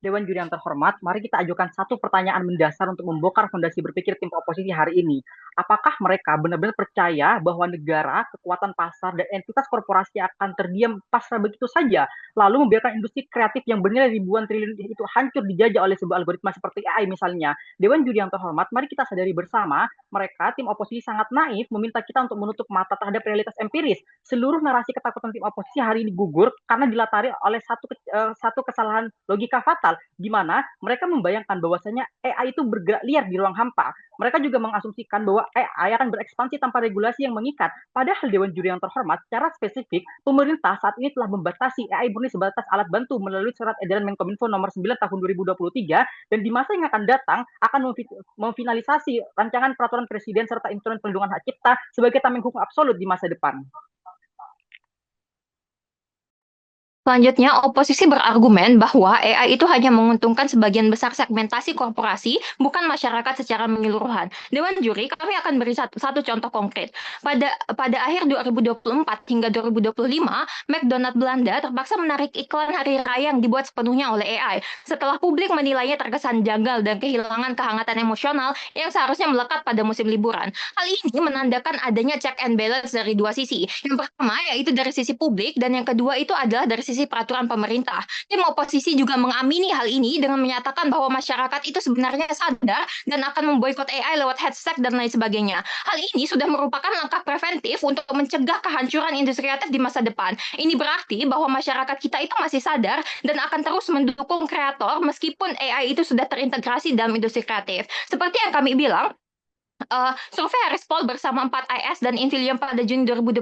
Dewan Juri yang terhormat, mari kita ajukan satu pertanyaan mendasar untuk membongkar fondasi berpikir tim oposisi hari ini. Apakah mereka benar-benar percaya bahwa negara, kekuatan pasar, dan entitas korporasi akan terdiam pasrah begitu saja, lalu membiarkan industri kreatif yang bernilai ribuan triliun itu hancur dijajah oleh sebuah algoritma seperti AI misalnya? Dewan Juri yang terhormat, mari kita sadari bersama, mereka, tim oposisi sangat naif meminta kita untuk menutup mata terhadap realitas empiris. Seluruh narasi ketakutan tim oposisi hari ini gugur karena dilatari oleh satu kesalahan logika fatal, di mana mereka membayangkan bahwasanya AI itu bergerak liar di ruang hampa. Mereka juga mengasumsikan bahwa AI akan berekspansi tanpa regulasi yang mengikat. Padahal Dewan Juri yang terhormat, secara spesifik, pemerintah saat ini telah membatasi AI murni sebatas alat bantu melalui surat edaran Menkominfo nomor 9 tahun 2023, dan di masa yang akan datang akan memfinalisasi rancangan peraturan presiden serta instrumen perlindungan hak cipta sebagai tameng hukum absolut di masa depan. Selanjutnya, oposisi berargumen bahwa AI itu hanya menguntungkan sebagian besar segmentasi korporasi, bukan masyarakat secara menyeluruhan. Dewan Juri, kami akan beri satu contoh konkret. Pada akhir 2024 hingga 2025, McDonald Belanda terpaksa menarik iklan hari raya yang dibuat sepenuhnya oleh AI, setelah publik menilainya terkesan janggal dan kehilangan kehangatan emosional yang seharusnya melekat pada musim liburan. Hal ini menandakan adanya check and balance dari dua sisi. Yang pertama yaitu dari sisi publik, dan yang kedua itu adalah dari sisi peraturan pemerintah. Tim oposisi juga mengamini hal ini dengan menyatakan bahwa masyarakat itu sebenarnya sadar dan akan memboikot AI lewat hashtag dan lain sebagainya. Hal ini sudah merupakan langkah preventif untuk mencegah kehancuran industri kreatif di masa depan. Ini berarti bahwa masyarakat kita itu masih sadar dan akan terus mendukung kreator meskipun AI itu sudah terintegrasi dalam industri kreatif. Seperti yang kami bilang, survei Harris Poll bersama 4IS dan Infilium pada Juni 2026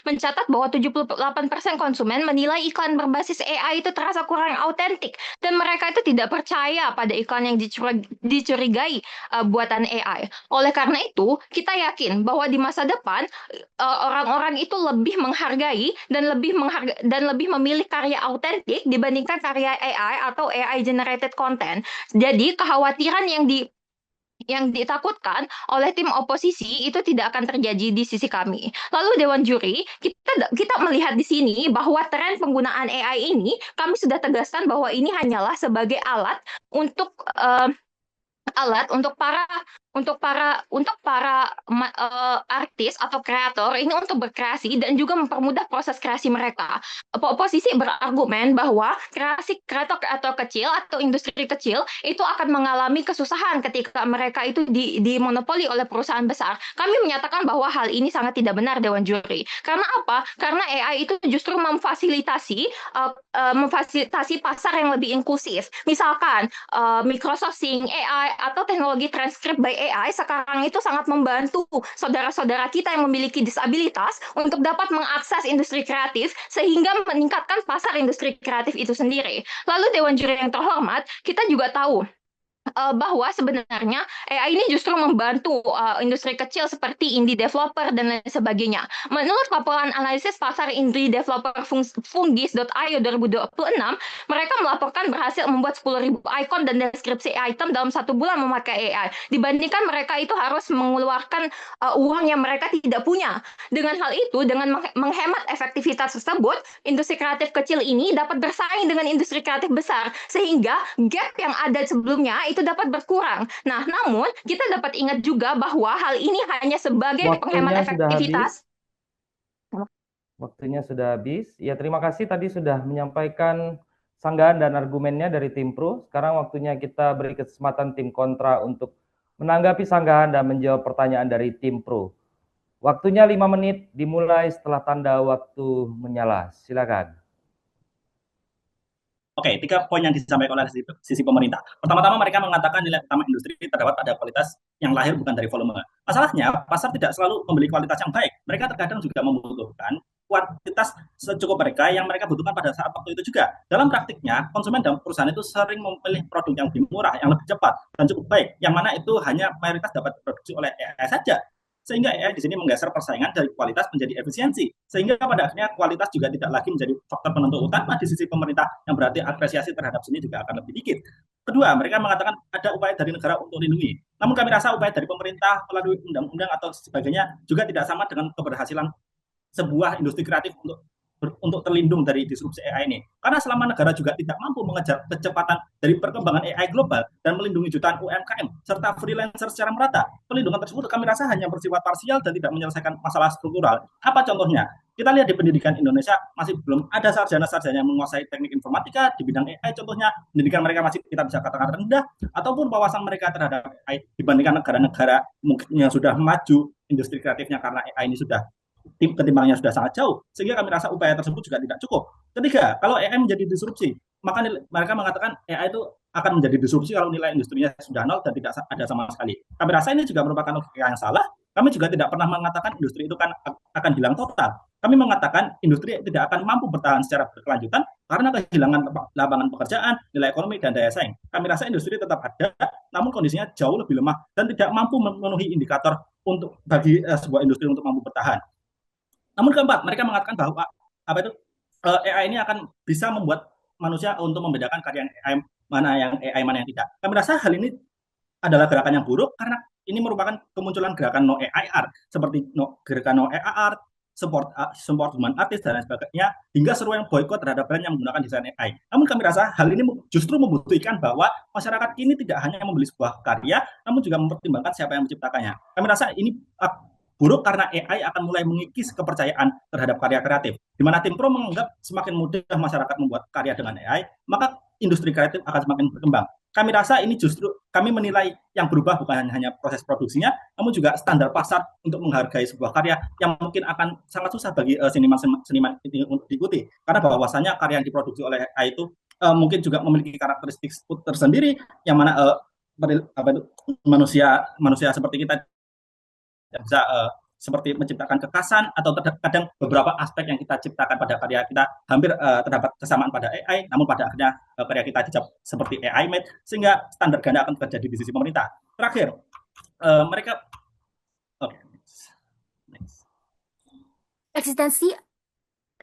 mencatat bahwa 78% konsumen menilai iklan berbasis AI itu terasa kurang autentik, dan mereka itu tidak percaya pada iklan yang dicurigai buatan AI. Oleh karena itu, kita yakin bahwa di masa depan orang-orang itu lebih menghargai dan lebih memilih karya autentik dibandingkan karya AI atau AI generated content. Jadi kekhawatiran yang ditakutkan oleh tim oposisi itu tidak akan terjadi di sisi kami. Lalu Dewan Juri, kita melihat di sini bahwa tren penggunaan AI ini, kami sudah tegaskan bahwa ini hanyalah sebagai alat untuk para artis atau kreator ini untuk berkreasi dan juga mempermudah proses kreasi mereka. Oposisi berargumen bahwa kreator kecil atau industri kecil itu akan mengalami kesusahan ketika mereka itu dimonopoli oleh perusahaan besar. Kami menyatakan bahwa hal ini sangat tidak benar, Dewan Juri. Karena apa? Karena AI itu justru memfasilitasi pasar yang lebih inklusif. Misalkan Microsoft Sing AI atau teknologi transkrip by AI sekarang itu sangat membantu saudara-saudara kita yang memiliki disabilitas untuk dapat mengakses industri kreatif sehingga meningkatkan pasar industri kreatif itu sendiri. Lalu Dewan Juri yang terhormat, kita juga tahu bahwa sebenarnya AI ini justru membantu industri kecil seperti indie developer dan lain sebagainya. Menurut laporan analisis pasar indie developer Fungis.io 2026, mereka melaporkan berhasil membuat 10.000 ikon dan deskripsi item dalam 1 bulan memakai AI. Dibandingkan mereka itu harus mengeluarkan uang yang mereka tidak punya. Dengan hal itu, dengan menghemat efektivitas tersebut, industri kreatif kecil ini dapat bersaing dengan industri kreatif besar. Sehingga gap yang ada sebelumnya AI itu dapat berkurang. Nah, namun kita dapat ingat juga bahwa hal ini hanya sebagai penghemat Waktunya sudah habis. efektivitas. Waktunya sudah habis. Ya, terima kasih tadi sudah menyampaikan sanggahan dan argumennya dari tim pro. Sekarang waktunya kita beri kesempatan tim kontra untuk menanggapi sanggahan dan menjawab pertanyaan dari tim pro. Waktunya 5 menit dimulai setelah tanda waktu menyala. Silakan. Oke, 3 poin yang disampaikan oleh sisi pemerintah. Pertama-tama mereka mengatakan nilai utama industri terdapat pada kualitas yang lahir bukan dari volume. Masalahnya, pasar tidak selalu membeli kualitas yang baik. Mereka terkadang juga membutuhkan kuantitas secukup mereka yang mereka butuhkan pada saat waktu itu juga. Dalam praktiknya, konsumen dan perusahaan itu sering memilih produk yang lebih murah, yang lebih cepat, dan cukup baik, yang mana itu hanya mayoritas dapat diproduksi oleh AI saja. Sehingga AI di sini menggeser persaingan dari kualitas menjadi efisiensi. Sehingga pada akhirnya kualitas juga tidak lagi menjadi faktor penentu utama di sisi pemerintah, yang berarti apresiasi terhadap sini juga akan lebih dikit. Kedua, mereka mengatakan ada upaya dari negara untuk melindungi. Namun kami rasa upaya dari pemerintah melalui undang-undang atau sebagainya juga tidak sama dengan keberhasilan sebuah industri kreatif untuk terlindung dari disrupsi AI ini. Karena selama negara juga tidak mampu mengejar kecepatan dari perkembangan AI global dan melindungi jutaan UMKM serta freelancer secara merata, pelindungan tersebut kami rasa hanya bersifat parsial dan tidak menyelesaikan masalah struktural. Apa contohnya? Kita lihat di pendidikan Indonesia masih belum ada sarjana-sarjana yang menguasai teknik informatika di bidang AI contohnya. Pendidikan mereka masih kita bisa katakan rendah, ataupun wawasan mereka terhadap AI dibandingkan negara-negara mungkin yang sudah maju industri kreatifnya karena AI ini sudah ketimbangnya sudah sangat jauh, sehingga kami rasa upaya tersebut juga tidak cukup. Ketiga, kalau AI menjadi disrupsi, maka mereka mengatakan AI itu akan menjadi disrupsi kalau nilai industrinya sudah nol dan tidak ada sama sekali. Kami rasa ini juga merupakan logika yang salah. Kami juga tidak pernah mengatakan industri itu akan hilang total. Kami mengatakan industri tidak akan mampu bertahan secara berkelanjutan karena kehilangan lapangan pekerjaan, nilai ekonomi, dan daya saing. Kami rasa industri tetap ada, namun kondisinya jauh lebih lemah dan tidak mampu memenuhi indikator untuk bagi sebuah industri untuk mampu bertahan. Namun keempat, mereka mengatakan bahwa AI ini akan bisa membuat manusia untuk membedakan karya AI mana yang tidak. Kami rasa hal ini adalah gerakan yang buruk karena ini merupakan kemunculan gerakan no AI art seperti gerakan no AI art, support human artist dan lain sebagainya, hingga seruan boykot terhadap brand yang menggunakan desain AI. Namun kami rasa hal ini justru membuktikan bahwa masyarakat ini tidak hanya membeli sebuah karya, namun juga mempertimbangkan siapa yang menciptakannya. Kami rasa ini buruk karena AI akan mulai mengikis kepercayaan terhadap karya kreatif. Di mana tim pro menganggap semakin mudah masyarakat membuat karya dengan AI, maka industri kreatif akan semakin berkembang. Kami rasa ini justru kami menilai yang berubah bukan hanya proses produksinya, namun juga standar pasar untuk menghargai sebuah karya yang mungkin akan sangat susah bagi seniman ini untuk diikuti. Karena bahwasannya karya yang diproduksi oleh AI itu mungkin juga memiliki karakteristik tersendiri yang mana manusia seperti kita bisa seperti menciptakan kekasan atau kadang beberapa aspek yang kita ciptakan pada karya kita hampir terdapat kesamaan pada AI, namun pada akhirnya karya kita dicap seperti AI made, sehingga standar ganda akan terjadi di sisi pemerintah. Terakhir, mereka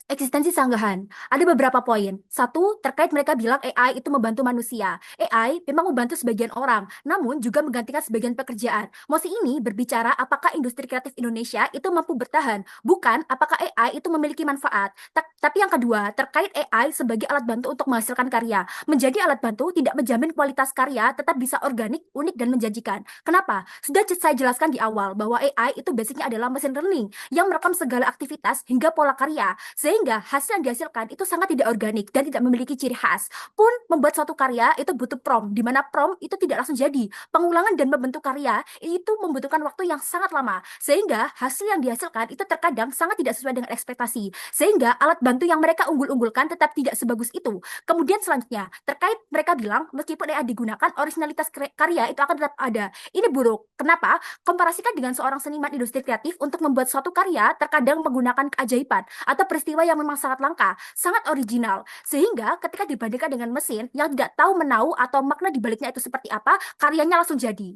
Eksistensi sanggahan. Ada beberapa poin. Satu, terkait mereka bilang AI itu membantu manusia. AI memang membantu sebagian orang, namun juga menggantikan sebagian pekerjaan. Mosi ini berbicara apakah industri kreatif Indonesia itu mampu bertahan, bukan apakah AI itu memiliki manfaat. Tapi yang kedua, terkait AI sebagai alat bantu untuk menghasilkan karya. Menjadi alat bantu tidak menjamin kualitas karya tetap bisa organik, unik, dan menjanjikan. Kenapa? Sudah saya jelaskan di awal bahwa AI itu basicnya adalah mesin learning yang merekam segala aktivitas hingga pola karya, sehingga hasil yang dihasilkan itu sangat tidak organik dan tidak memiliki ciri khas. Pun membuat suatu karya itu butuh prompt, di mana prompt itu tidak langsung jadi. Pengulangan dan membentuk karya itu membutuhkan waktu yang sangat lama, sehingga hasil yang dihasilkan itu terkadang sangat tidak sesuai dengan ekspektasi, sehingga alat bantu yang mereka unggul-unggulkan tetap tidak sebagus itu. Kemudian selanjutnya, terkait mereka bilang meskipun AI digunakan, originalitas karya itu akan tetap ada. Ini buruk. Kenapa? Komparasikan dengan seorang seniman industri kreatif untuk membuat suatu karya terkadang menggunakan keajaiban atau peristiwa yang memang sangat langka, sangat original, sehingga ketika dibandingkan dengan mesin yang tidak tahu menau atau makna dibaliknya itu seperti apa, karyanya langsung jadi.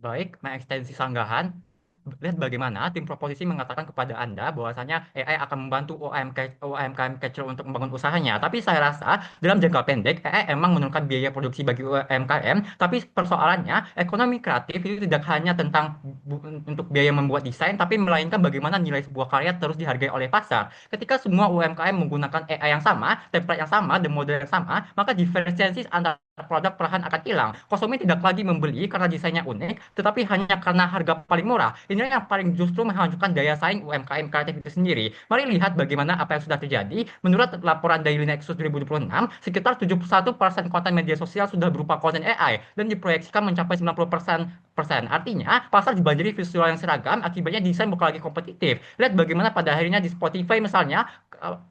Baik, mengekstensi sanggahan. Lihat bagaimana tim proposisi mengatakan kepada Anda bahwasanya AI akan membantu UMKM kecil untuk membangun usahanya. Tapi saya rasa dalam jangka pendek AI emang menurunkan biaya produksi bagi UMKM, tapi persoalannya ekonomi kreatif itu tidak hanya tentang untuk biaya membuat desain, tapi melainkan bagaimana nilai sebuah karya terus dihargai oleh pasar. Ketika semua UMKM menggunakan AI yang sama, template yang sama, dan model yang sama, maka diferensiasi antara produk perlahan akan hilang. Konsumen tidak lagi membeli karena desainnya unik, tetapi hanya karena harga paling murah. Inilah yang paling justru menghancurkan daya saing UMKM kreatif itu sendiri. Mari lihat bagaimana apa yang sudah terjadi. Menurut laporan Daily Nexus 2026, sekitar 71% konten media sosial sudah berupa konten AI dan diproyeksikan mencapai 90%. Artinya, pasar dibanjiri visual yang seragam, akibatnya desain bukan lagi kompetitif. Lihat bagaimana pada akhirnya di Spotify misalnya,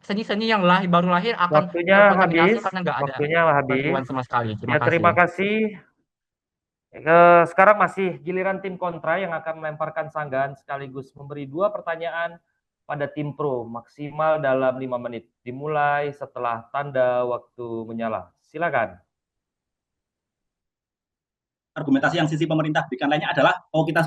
seni-seni yang baru lahir akan Waktunya terkontaminasi habis, karena nggak ada waktunya bantuan habis. sama sekali. Ya, terima kasih. Sekarang masih giliran tim kontra yang akan melemparkan sanggahan sekaligus memberi 2 pertanyaan pada tim pro maksimal dalam 5 menit. Dimulai setelah tanda waktu menyala. Silakan. Argumentasi yang sisi pemerintah berikan lainnya adalah kita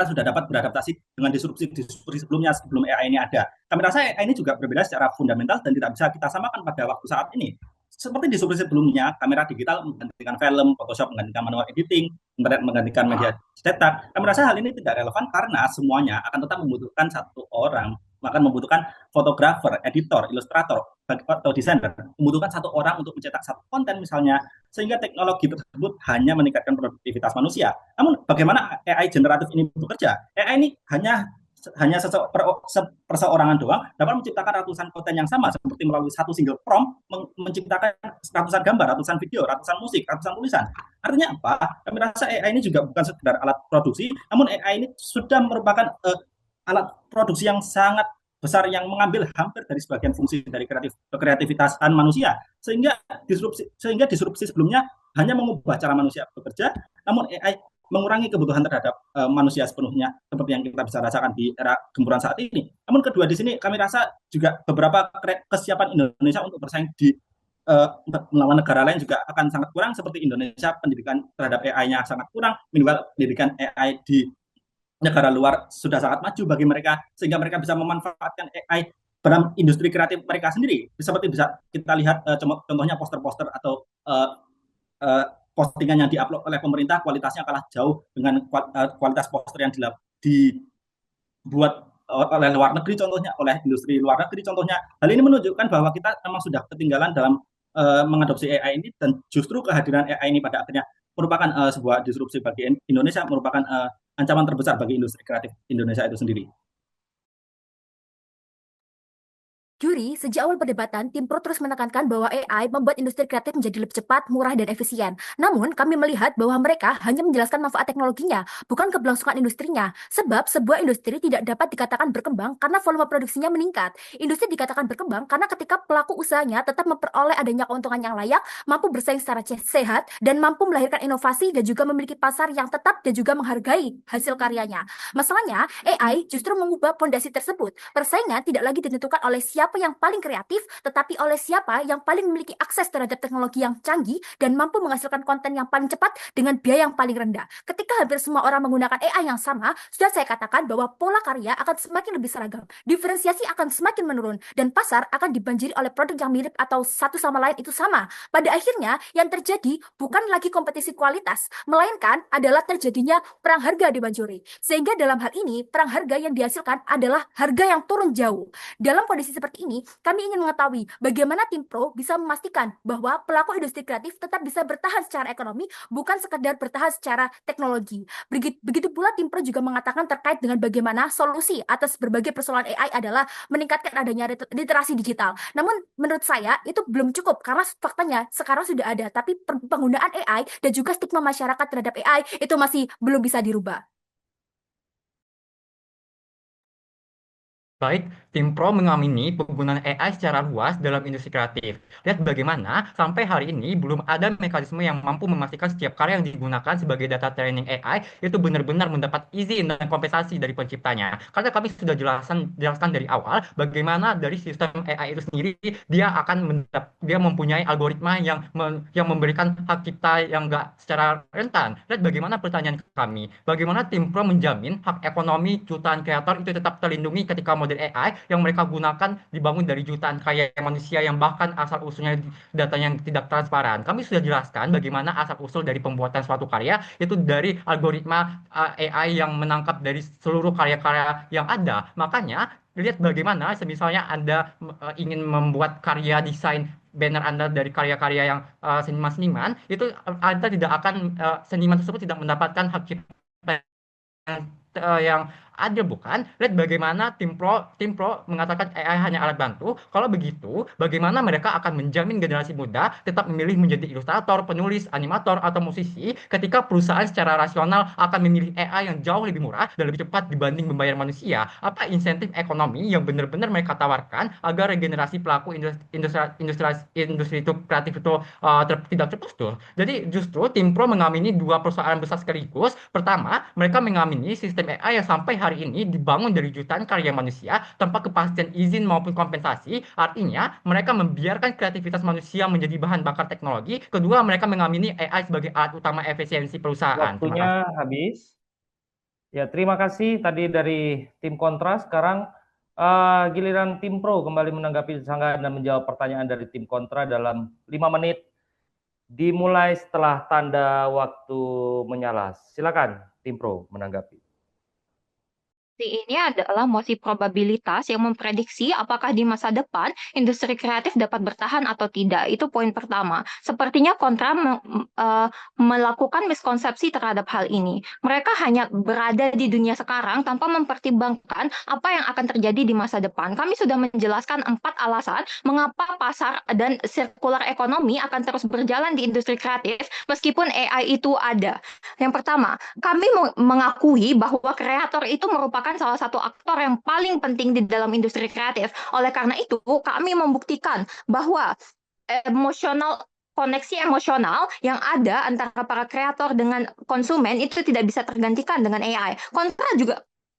sudah dapat beradaptasi dengan disrupsi sebelumnya sebelum AI ini ada. Kami rasa AI ini juga berbeda secara fundamental dan tidak bisa kita samakan pada waktu saat ini. Seperti disrupsi sebelumnya, kamera digital menggantikan film, Photoshop menggantikan manual editing, internet menggantikan media cetak. Kami rasa hal ini tidak relevan karena semuanya akan tetap membutuhkan satu orang, akan membutuhkan fotografer, editor, ilustrator, atau desainer, membutuhkan satu orang untuk mencetak satu konten misalnya, sehingga teknologi tersebut hanya meningkatkan produktivitas manusia. Namun bagaimana AI generatif ini bekerja? AI ini hanya perseorangan doang dapat menciptakan ratusan konten yang sama seperti melalui satu single prompt menciptakan ratusan gambar, ratusan video, ratusan musik, ratusan tulisan. Artinya apa? Kami rasa AI ini juga bukan sekedar alat produksi, namun AI ini sudah merupakan alat produksi yang sangat besar yang mengambil hampir dari sebagian fungsi dari kreativitasan manusia, sehingga disrupsi sebelumnya hanya mengubah cara manusia bekerja, namun AI mengurangi kebutuhan terhadap manusia sepenuhnya seperti yang kita bisa rasakan di era gempuran saat ini. Namun kedua di sini kami rasa juga beberapa kesiapan Indonesia untuk bersaing di melawan negara lain juga akan sangat kurang, seperti Indonesia pendidikan terhadap AI-nya sangat kurang, minimal pendidikan AI di negara luar sudah sangat maju bagi mereka, sehingga mereka bisa memanfaatkan AI dalam industri kreatif mereka sendiri. Seperti bisa kita lihat contohnya poster-poster atau postingan yang diupload oleh pemerintah kualitasnya kalah jauh dengan kualitas poster yang dibuat oleh luar negeri contohnya, oleh industri luar negeri contohnya. Hal ini menunjukkan bahwa kita memang sudah ketinggalan dalam mengadopsi AI ini, dan justru kehadiran AI ini pada akhirnya merupakan sebuah disrupsi bagi Indonesia, merupakan ancaman terbesar bagi industri kreatif Indonesia itu sendiri. Juri, sejak awal perdebatan, tim pro terus menekankan bahwa AI membuat industri kreatif menjadi lebih cepat, murah, dan efisien. Namun, kami melihat bahwa mereka hanya menjelaskan manfaat teknologinya, bukan keberlangsungan industrinya. Sebab, sebuah industri tidak dapat dikatakan berkembang karena volume produksinya meningkat. Industri dikatakan berkembang karena ketika pelaku usahanya tetap memperoleh adanya keuntungan yang layak, mampu bersaing secara sehat, dan mampu melahirkan inovasi dan juga memiliki pasar yang tetap dan juga menghargai hasil karyanya. Masalahnya, AI justru mengubah fondasi tersebut. Persaingan tidak lagi ditentukan oleh siapa yang paling kreatif, tetapi oleh siapa yang paling memiliki akses terhadap teknologi yang canggih dan mampu menghasilkan konten yang paling cepat dengan biaya yang paling rendah. Ketika hampir semua orang menggunakan AI yang sama, sudah saya katakan bahwa pola karya akan semakin lebih seragam, diferensiasi akan semakin menurun, dan pasar akan dibanjiri oleh produk yang mirip atau satu sama lain itu sama. Pada akhirnya, yang terjadi bukan lagi kompetisi kualitas, melainkan adalah terjadinya perang harga di Banjuri. Sehingga dalam hal ini, perang harga yang dihasilkan adalah harga yang turun jauh. Dalam kondisi seperti ini, kami ingin mengetahui bagaimana tim pro bisa memastikan bahwa pelaku industri kreatif tetap bisa bertahan secara ekonomi, bukan sekedar bertahan secara teknologi. Begitu pula tim pro juga mengatakan terkait dengan bagaimana solusi atas berbagai persoalan AI adalah meningkatkan adanya literasi digital. Namun menurut saya itu belum cukup karena faktanya sekarang sudah ada, tapi penggunaan AI dan juga stigma masyarakat terhadap AI itu masih belum bisa dirubah. Baik, tim pro mengamini penggunaan AI secara luas dalam industri kreatif. Lihat bagaimana sampai hari ini belum ada mekanisme yang mampu memastikan setiap karya yang digunakan sebagai data training AI itu benar-benar mendapat izin dan kompensasi dari penciptanya. Karena kami sudah jelaskan dari awal bagaimana dari sistem AI itu sendiri dia mempunyai algoritma yang memberikan hak cipta yang enggak secara rentan. Lihat bagaimana pertanyaan kami, bagaimana tim pro menjamin hak ekonomi jutaan kreator itu tetap terlindungi ketika model AI yang mereka gunakan dibangun dari jutaan karya manusia yang bahkan asal-usulnya datanya yang tidak transparan. Kami sudah jelaskan bagaimana asal-usul dari pembuatan suatu karya itu dari algoritma AI yang menangkap dari seluruh karya-karya yang ada. Makanya lihat bagaimana misalnya Anda ingin membuat karya desain banner Anda dari karya-karya yang seniman-seniman, itu Anda tidak akan seniman tersebut tidak mendapatkan hak cipta yang adil, bukan? Lihat bagaimana tim pro mengatakan AI hanya alat bantu. Kalau begitu, bagaimana mereka akan menjamin generasi muda tetap memilih menjadi ilustrator, penulis, animator, atau musisi ketika perusahaan secara rasional akan memilih AI yang jauh lebih murah dan lebih cepat dibanding membayar manusia? Apa insentif ekonomi yang benar-benar mereka tawarkan agar regenerasi pelaku industri itu kreatif itu tidak terputus? Jadi justru tim pro mengamini dua persoalan besar sekaligus. Pertama, mereka mengamini sistem AI yang sampai hari ini dibangun dari jutaan karya manusia tanpa kepastian izin maupun kompensasi. Artinya, mereka membiarkan kreativitas manusia menjadi bahan bakar teknologi. Kedua, mereka mengamini AI sebagai alat utama efisiensi perusahaan. Terima kasih. Waktunya habis. Ya, terima kasih tadi dari tim kontra. Sekarang giliran tim pro kembali menanggapi sanggahan dan menjawab pertanyaan dari tim kontra dalam 5 menit. Dimulai setelah tanda waktu menyala. Silakan tim pro menanggapi. Ini adalah mosi probabilitas yang memprediksi apakah di masa depan industri kreatif dapat bertahan atau tidak. Itu poin pertama. Sepertinya kontra melakukan miskonsepsi terhadap hal ini. Mereka hanya berada di dunia sekarang tanpa mempertimbangkan apa yang akan terjadi di masa depan. Kami sudah menjelaskan 4 alasan mengapa pasar dan sirkular ekonomi akan terus berjalan di industri kreatif meskipun AI itu ada. Yang pertama, kami mengakui bahwa kreator itu merupakan salah satu aktor yang paling penting di dalam industri kreatif. Oleh karena itu, kami membuktikan bahwa koneksi emosional yang ada antara para kreator dengan konsumen itu tidak bisa tergantikan dengan AI. Kontra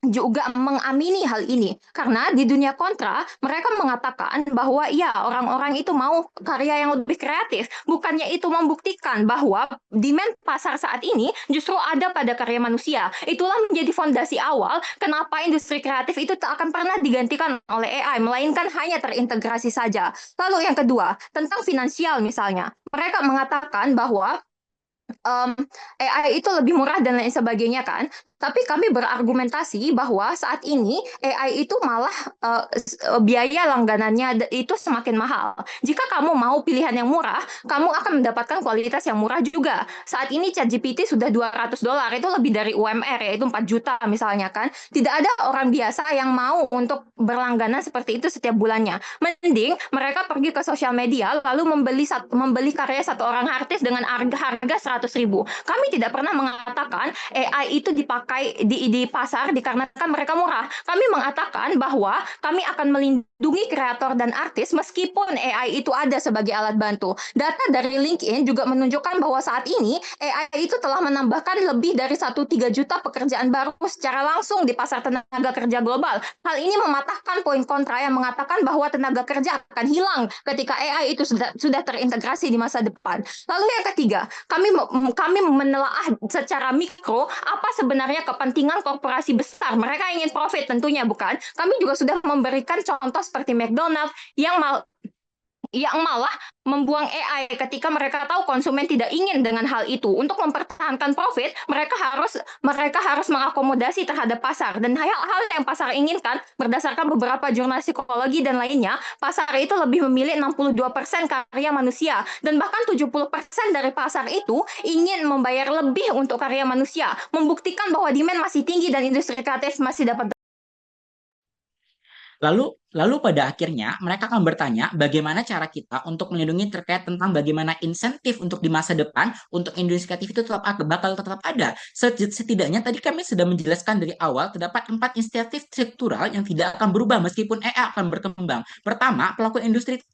juga mengamini hal ini karena di dunia kontra mereka mengatakan bahwa ya orang-orang itu mau karya yang lebih kreatif, bukannya itu membuktikan bahwa demand pasar saat ini justru ada pada karya manusia. Itulah menjadi fondasi awal kenapa industri kreatif itu tak akan pernah digantikan oleh AI, melainkan hanya terintegrasi saja. Lalu yang kedua, tentang finansial misalnya, mereka mengatakan bahwa AI itu lebih murah dan lain sebagainya kan. Tapi kami berargumentasi bahwa saat ini AI itu malah biaya langganannya itu semakin mahal. Jika kamu mau pilihan yang murah, kamu akan mendapatkan kualitas yang murah juga. Saat ini ChatGPT sudah $200, itu lebih dari UMR, yaitu 4 juta misalnya kan. Tidak ada orang biasa yang mau untuk berlangganan seperti itu setiap bulannya. Mending mereka pergi ke sosial media lalu membeli karya satu orang artis dengan harga 100.000. Kami tidak pernah mengatakan AI itu dipakai di pasar dikarenakan mereka murah. Kami mengatakan bahwa kami akan melindungi kreator dan artis meskipun AI itu ada sebagai alat bantu. Data dari LinkedIn juga menunjukkan bahwa saat ini AI itu telah menambahkan lebih dari 1,3 juta pekerjaan baru secara langsung di pasar tenaga kerja global. Hal ini mematahkan poin kontra yang mengatakan bahwa tenaga kerja akan hilang ketika AI itu sudah terintegrasi di masa depan. Lalu yang ketiga, kami menelaah secara mikro apa sebenarnya kepentingan korporasi besar. Mereka ingin profit tentunya, bukan? Kami juga sudah memberikan contoh seperti McDonald's yang malah membuang AI ketika mereka tahu konsumen tidak ingin dengan hal itu. Untuk mempertahankan profit, mereka harus mengakomodasi terhadap pasar. Dan hal yang pasar inginkan, berdasarkan beberapa jurnal psikologi dan lainnya, pasar itu lebih memilih 62% karya manusia. Dan bahkan 70% dari pasar itu ingin membayar lebih untuk karya manusia. Membuktikan bahwa demand masih tinggi dan industri kreatif masih dapat. Lalu pada akhirnya mereka akan bertanya bagaimana cara kita untuk melindungi terkait tentang bagaimana insentif untuk di masa depan untuk industri kreatif itu bakal tetap ada. Setidaknya tadi kami sudah menjelaskan dari awal terdapat 4 insentif struktural yang tidak akan berubah meskipun AI akan berkembang. Pertama, pelaku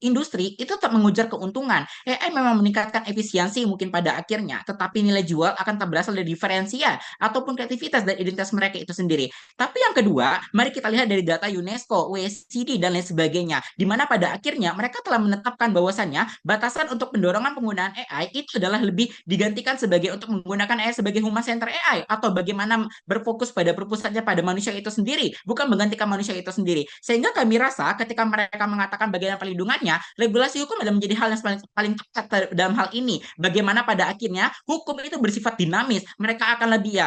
industri itu tetap mengujar keuntungan. AI memang meningkatkan efisiensi mungkin pada akhirnya, tetapi nilai jual akan tak berasal dari diferensia ataupun kreativitas dan identitas mereka itu sendiri. Tapi yang kedua, mari kita lihat dari data UNESCO, OECD dan lain sebagainya, di mana pada akhirnya mereka telah menetapkan bahwasannya batasan untuk pendorongan penggunaan AI itu adalah lebih digantikan sebagai untuk menggunakan AI sebagai human center AI atau bagaimana berfokus pada berpusatnya pada manusia itu sendiri, bukan menggantikan manusia itu sendiri. Sehingga kami rasa ketika mereka mengatakan bagaimana perlindungannya, regulasi hukum adalah menjadi hal yang paling tepat dalam hal ini. Bagaimana pada akhirnya hukum itu bersifat dinamis, mereka akan lebih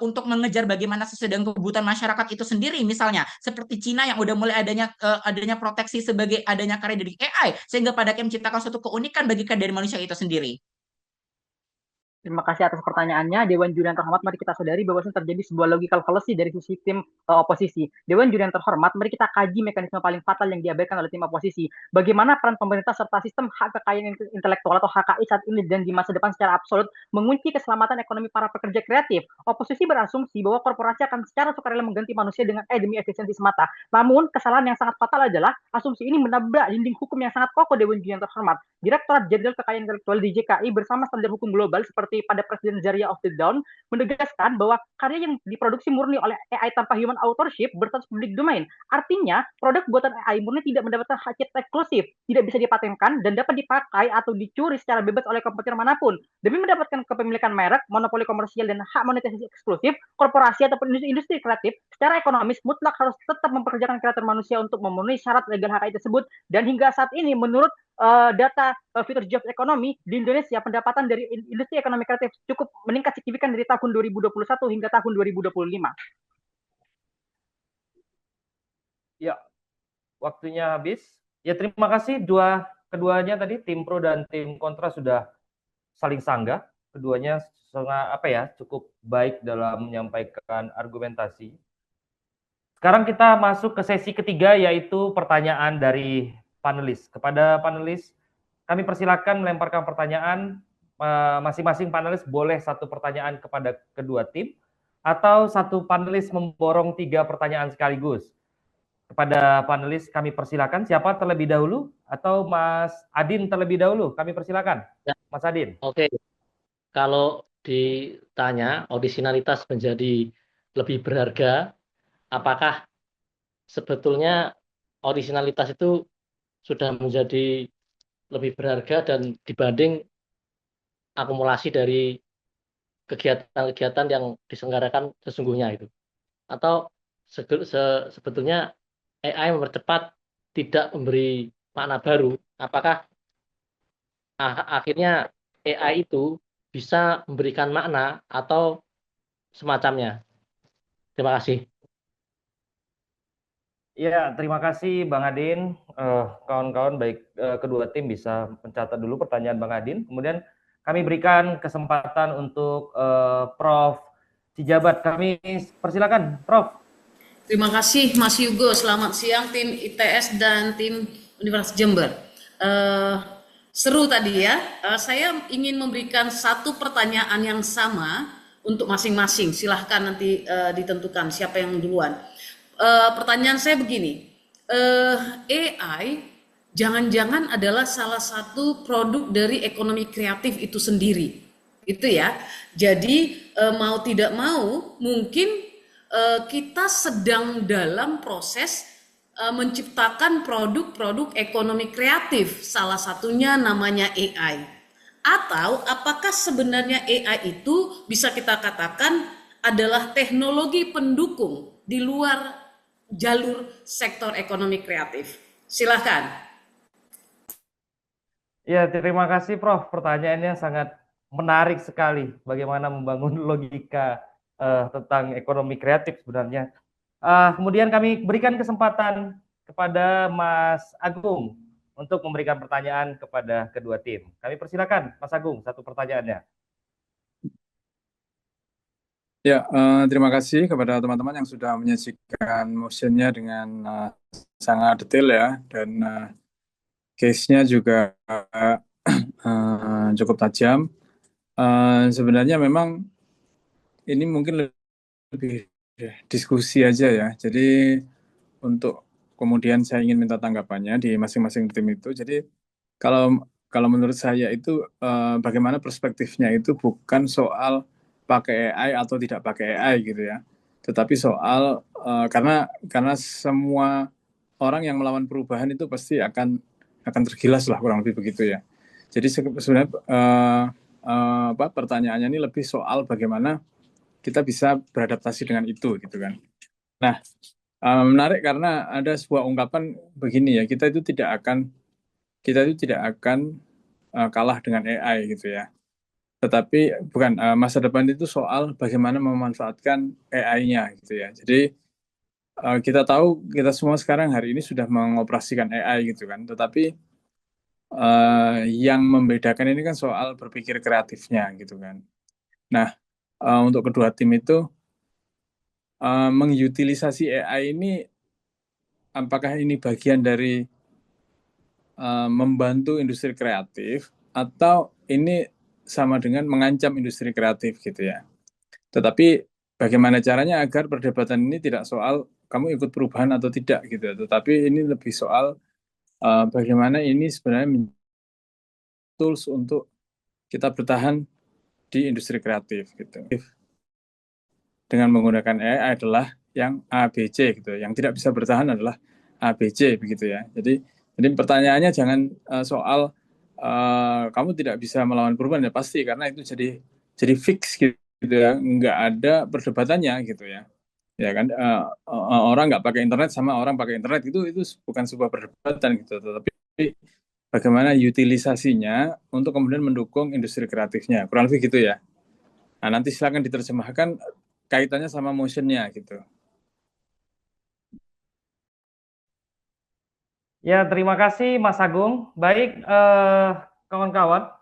untuk mengejar bagaimana sesuai dengan kebutuhan masyarakat itu sendiri, misalnya seperti Cina yang udah mulai adanya proteksi sebagai adanya karya dari AI, sehingga pada akhirnya menciptakan suatu keunikan bagi karya dari manusia itu sendiri. Terima kasih atas pertanyaannya, Dewan Juri yang terhormat. Mari kita sadari bahwasanya terjadi sebuah logical fallacy dari sisi tim oposisi. Dewan Juri yang terhormat, mari kita kaji mekanisme paling fatal yang diabaikan oleh tim oposisi. Bagaimana peran pemerintah serta sistem hak kekayaan intelektual atau HKI saat ini dan di masa depan secara absolut mengunci keselamatan ekonomi para pekerja kreatif. Oposisi berasumsi bahwa korporasi akan secara sukarela mengganti manusia dengan demi efisiensi semata. Namun, kesalahan yang sangat fatal adalah asumsi ini menabrak dinding hukum yang sangat kokoh Dewan Juri yang terhormat. Direktorat Jenderal Kekayaan Intelektual di JKI bersama standar hukum global seperti pada Presiden Zaria of the Dawn menegaskan bahwa karya yang diproduksi murni oleh AI tanpa human authorship berstatus public domain. Artinya, produk buatan AI murni tidak mendapatkan hak cipta eksklusif, tidak bisa dipatenkan dan dapat dipakai atau dicuri secara bebas oleh komputer manapun. Demi mendapatkan kepemilikan merek, monopoli komersial dan hak monetisasi eksklusif, korporasi ataupun industri kreatif secara ekonomis mutlak harus tetap mempekerjakan kreator manusia untuk memenuhi syarat legal HKI tersebut. Dan hingga saat ini menurut data Future Jobs Economy di Indonesia, pendapatan dari industri ekonomi kreatif cukup meningkat signifikan dari tahun 2021 hingga tahun 2025. Ya, waktunya habis. Ya, terima kasih keduanya tadi, tim pro dan tim kontra sudah saling sanggah. Keduanya cukup baik dalam menyampaikan argumentasi. Sekarang kita masuk ke sesi ketiga, yaitu pertanyaan dari panelis. Kepada panelis, kami persilakan melemparkan pertanyaan. Masing-masing panelis boleh satu pertanyaan kepada kedua tim, atau satu panelis memborong 3 pertanyaan sekaligus. Kepada panelis kami persilakan, siapa terlebih dahulu? Atau Mas Adin terlebih dahulu? Kami persilakan. Ya. Mas Adin. Oke, kalau ditanya orisinalitas menjadi lebih berharga, apakah sebetulnya orisinalitas itu sudah menjadi lebih berharga dan dibanding akumulasi dari kegiatan-kegiatan yang diselenggarakan sesungguhnya itu? Atau sebetulnya AI mempercepat tidak memberi makna baru? Apakah akhirnya AI itu bisa memberikan makna atau semacamnya? Terima kasih. Ya, terima kasih Bang Adin. Kawan-kawan baik kedua tim bisa mencatat dulu pertanyaan Bang Adin. Kemudian kami berikan kesempatan untuk Prof. Cijabat. Kami persilakan, Prof. Terima kasih Mas Yugo. Selamat siang tim ITS dan tim Universitas Jember. Seru tadi ya. Saya ingin memberikan satu pertanyaan yang sama untuk masing-masing. Silahkan nanti ditentukan siapa yang duluan. Pertanyaan saya begini, AI jangan-jangan adalah salah satu produk dari ekonomi kreatif itu sendiri, itu ya. Jadi mau tidak mau mungkin kita sedang dalam proses menciptakan produk-produk ekonomi kreatif, salah satunya namanya AI. Atau apakah sebenarnya AI itu bisa kita katakan adalah teknologi pendukung di luar jalur sektor ekonomi kreatif? Silakan. Ya, terima kasih Prof. Pertanyaannya sangat menarik sekali. Bagaimana membangun logika tentang ekonomi kreatif sebenarnya. Kemudian kami berikan kesempatan kepada Mas Agung untuk memberikan pertanyaan kepada kedua tim. Kami persilakan Mas Agung, satu pertanyaannya. Ya, terima kasih kepada teman-teman yang sudah menyajikan motionnya dengan sangat detail ya, dan case-nya juga cukup tajam. Sebenarnya memang ini mungkin lebih diskusi aja ya. Jadi untuk kemudian saya ingin minta tanggapannya di masing-masing tim itu. Jadi kalau menurut saya itu bagaimana perspektifnya itu bukan soal pakai AI atau tidak pakai AI gitu ya, tetapi soal karena semua orang yang melawan perubahan itu pasti akan tergilas lah, kurang lebih begitu ya. Jadi sebenarnya pertanyaannya ini lebih soal bagaimana kita bisa beradaptasi dengan itu gitu kan. Nah, menarik karena ada sebuah ungkapan begini ya, kita itu tidak akan kalah dengan AI gitu ya. Tetapi bukan masa depan itu soal bagaimana memanfaatkan AI-nya gitu ya. Jadi kita tahu kita semua sekarang hari ini sudah mengoperasikan AI gitu kan. Tetapi yang membedakan ini kan soal berpikir kreatifnya gitu kan. Nah, untuk kedua tim itu mengutilisasi AI ini, apakah ini bagian dari membantu industri kreatif atau ini sama dengan mengancam industri kreatif gitu ya. Tetapi bagaimana caranya agar perdebatan ini tidak soal kamu ikut perubahan atau tidak gitu, tetapi ini lebih soal bagaimana ini sebenarnya tools untuk kita bertahan di industri kreatif gitu. Dengan menggunakan AI adalah yang ABC gitu. Yang tidak bisa bertahan adalah ABC begitu ya. Jadi pertanyaannya jangan soal kamu tidak bisa melawan perubahan ya, pasti karena itu jadi fix gitu ya, nggak ada perdebatannya gitu ya. Ya kan orang nggak pakai internet sama orang pakai internet itu bukan sebuah perdebatan gitu, tetapi bagaimana utilisasinya untuk kemudian mendukung industri kreatifnya, kurang lebih gitu ya. Nah, nanti silakan diterjemahkan kaitannya sama motionnya gitu. Ya, terima kasih Mas Agung. Baik, kawan-kawan,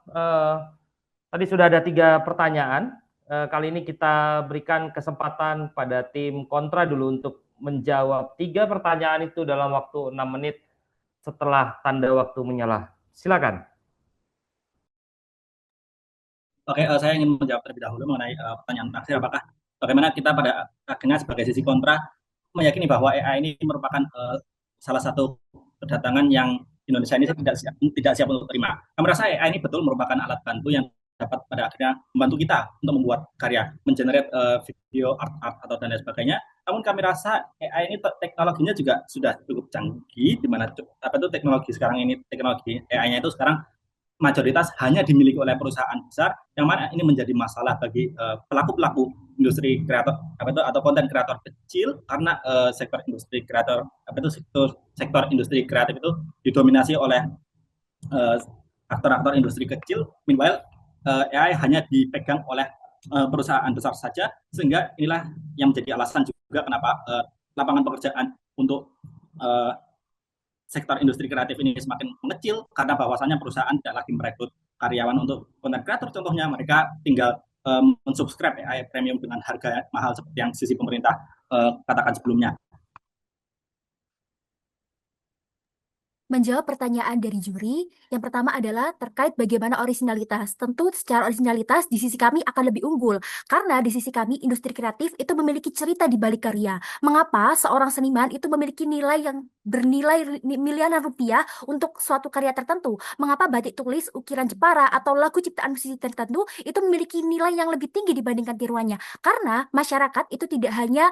tadi sudah ada 3 pertanyaan. Kali ini kita berikan kesempatan pada tim kontra dulu untuk menjawab 3 pertanyaan itu dalam waktu 6 menit setelah tanda waktu menyala. Silakan. Oke, saya ingin menjawab terlebih dahulu mengenai pertanyaan terakhir, apakah bagaimana kita pada akhirnya sebagai sisi kontra meyakini bahwa AI ini merupakan salah satu kedatangan yang Indonesia ini tidak siap untuk terima. Kami merasa AI ini betul merupakan alat bantu yang dapat pada akhirnya membantu kita untuk membuat karya, mengenerate video, art atau dan lain sebagainya. Namun kami rasa AI ini teknologinya juga sudah cukup canggih, di mana teknologi sekarang ini, teknologi AI-nya itu sekarang mayoritas hanya dimiliki oleh perusahaan besar, yang mana ini menjadi masalah bagi pelaku-pelaku industri kreator atau konten kreator kecil, karena sektor industri kreator sektor industri kreatif itu didominasi oleh aktor-aktor industri kecil. Meanwhile AI hanya dipegang oleh perusahaan besar saja, sehingga inilah yang menjadi alasan juga kenapa lapangan pekerjaan untuk sektor industri kreatif ini semakin mengecil, karena bahwasannya perusahaan tidak lagi merekrut karyawan untuk konten kreator. Contohnya mereka tinggal mensubscribe AI premium dengan harga mahal seperti yang sisi pemerintah katakan sebelumnya. Menjawab pertanyaan dari juri, yang pertama adalah terkait bagaimana orisinalitas. Tentu secara orisinalitas di sisi kami akan lebih unggul, karena di sisi kami industri kreatif itu memiliki cerita di balik karya. Mengapa seorang seniman itu memiliki nilai yang bernilai miliaran rupiah untuk suatu karya tertentu? Mengapa batik tulis, ukiran Jepara, atau lagu ciptaan musisi tertentu itu memiliki nilai yang lebih tinggi dibandingkan tiruannya? Karena masyarakat itu tidak hanya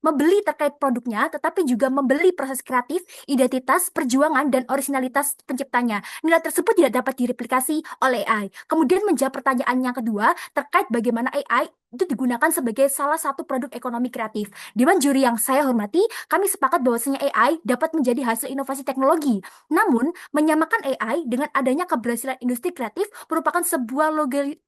membeli terkait produknya, tetapi juga membeli proses kreatif, identitas, perjuangan, dan orisinalitas penciptanya. Nilai tersebut tidak dapat direplikasi oleh AI. Kemudian menjawab pertanyaan yang kedua, terkait bagaimana AI itu digunakan sebagai salah satu produk ekonomi kreatif. Dewan juri yang saya hormati, kami sepakat bahwasanya AI dapat menjadi hasil inovasi teknologi. Namun, menyamakan AI dengan adanya keberhasilan industri kreatif merupakan sebuah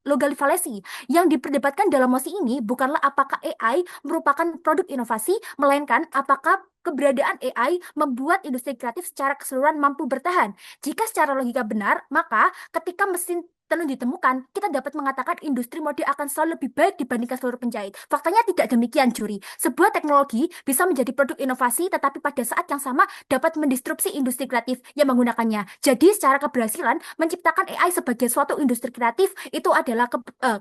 logalivalesi. Yang diperdebatkan dalam mosi ini bukanlah apakah AI merupakan produk inovasi, melainkan apakah keberadaan AI membuat industri kreatif secara keseluruhan mampu bertahan. Jika secara logika benar, maka ketika mesin tenun ditemukan, kita dapat mengatakan industri mode akan selalu lebih baik dibandingkan seluruh penjahit. Faktanya tidak demikian, juri. Sebuah teknologi bisa menjadi produk inovasi, tetapi pada saat yang sama dapat mendistrupsi industri kreatif yang menggunakannya. Jadi, secara keberhasilan, menciptakan AI sebagai suatu industri kreatif itu adalah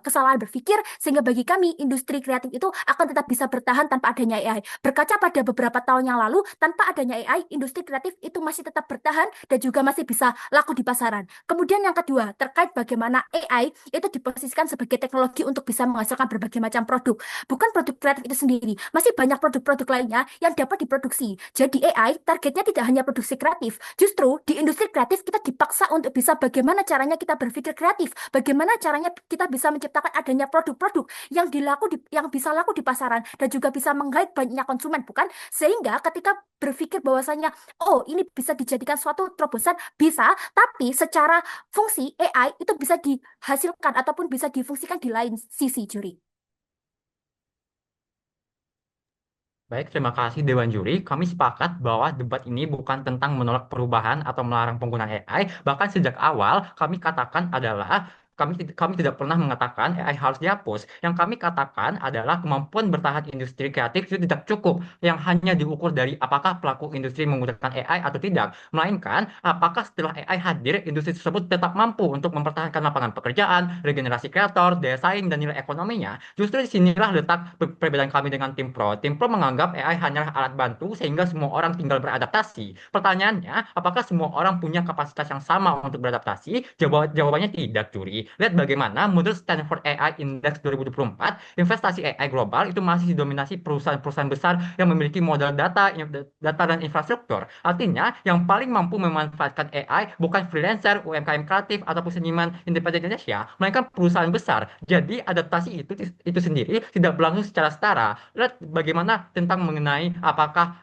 kesalahan berpikir, sehingga bagi kami, industri kreatif itu akan tetap bisa bertahan tanpa adanya AI. Berkaca pada beberapa tahun yang lalu, tanpa adanya AI, industri kreatif itu masih tetap bertahan dan juga masih bisa laku di pasaran. Kemudian yang kedua, terkait bagaimana AI itu diposisikan sebagai teknologi untuk bisa menghasilkan berbagai macam produk. Bukan produk kreatif itu sendiri, masih banyak produk-produk lainnya yang dapat diproduksi. Jadi AI targetnya tidak hanya produksi kreatif, justru di industri kreatif kita dipaksa untuk bisa bagaimana caranya kita berpikir kreatif, bagaimana caranya kita bisa menciptakan adanya produk-produk yang bisa laku di pasaran dan juga bisa menggait banyaknya konsumen, bukan? Sehingga ketika berpikir bahwasanya oh ini bisa dijadikan suatu terobosan, bisa, tapi secara fungsi AI itu bisa dihasilkan ataupun bisa difungsikan di lain sisi, juri. Baik, terima kasih Dewan Juri. Kami sepakat bahwa debat ini bukan tentang menolak perubahan atau melarang penggunaan AI. Bahkan sejak awal kami katakan adalah kami tidak pernah mengatakan AI harus dihapus. Yang kami katakan adalah kemampuan bertahan industri kreatif itu tidak cukup, yang hanya diukur dari apakah pelaku industri menggunakan AI atau tidak, melainkan apakah setelah AI hadir, industri tersebut tetap mampu untuk mempertahankan lapangan pekerjaan, regenerasi kreator, daya saing, dan nilai ekonominya. Justru disinilah letak perbedaan kami dengan tim pro. Tim pro menganggap AI hanyalah alat bantu sehingga semua orang tinggal beradaptasi. Pertanyaannya, apakah semua orang punya kapasitas yang sama untuk beradaptasi? Jawabannya tidak, juri. Lihat bagaimana menurut Stanford AI Index 2024, investasi AI global itu masih didominasi perusahaan-perusahaan besar yang memiliki modal data dan infrastruktur. Artinya, yang paling mampu memanfaatkan AI bukan freelancer, UMKM kreatif, ataupun seniman independen Indonesia, melainkan perusahaan besar. Jadi, adaptasi itu sendiri tidak berlangsung secara setara. Lihat bagaimana tentang mengenai apakah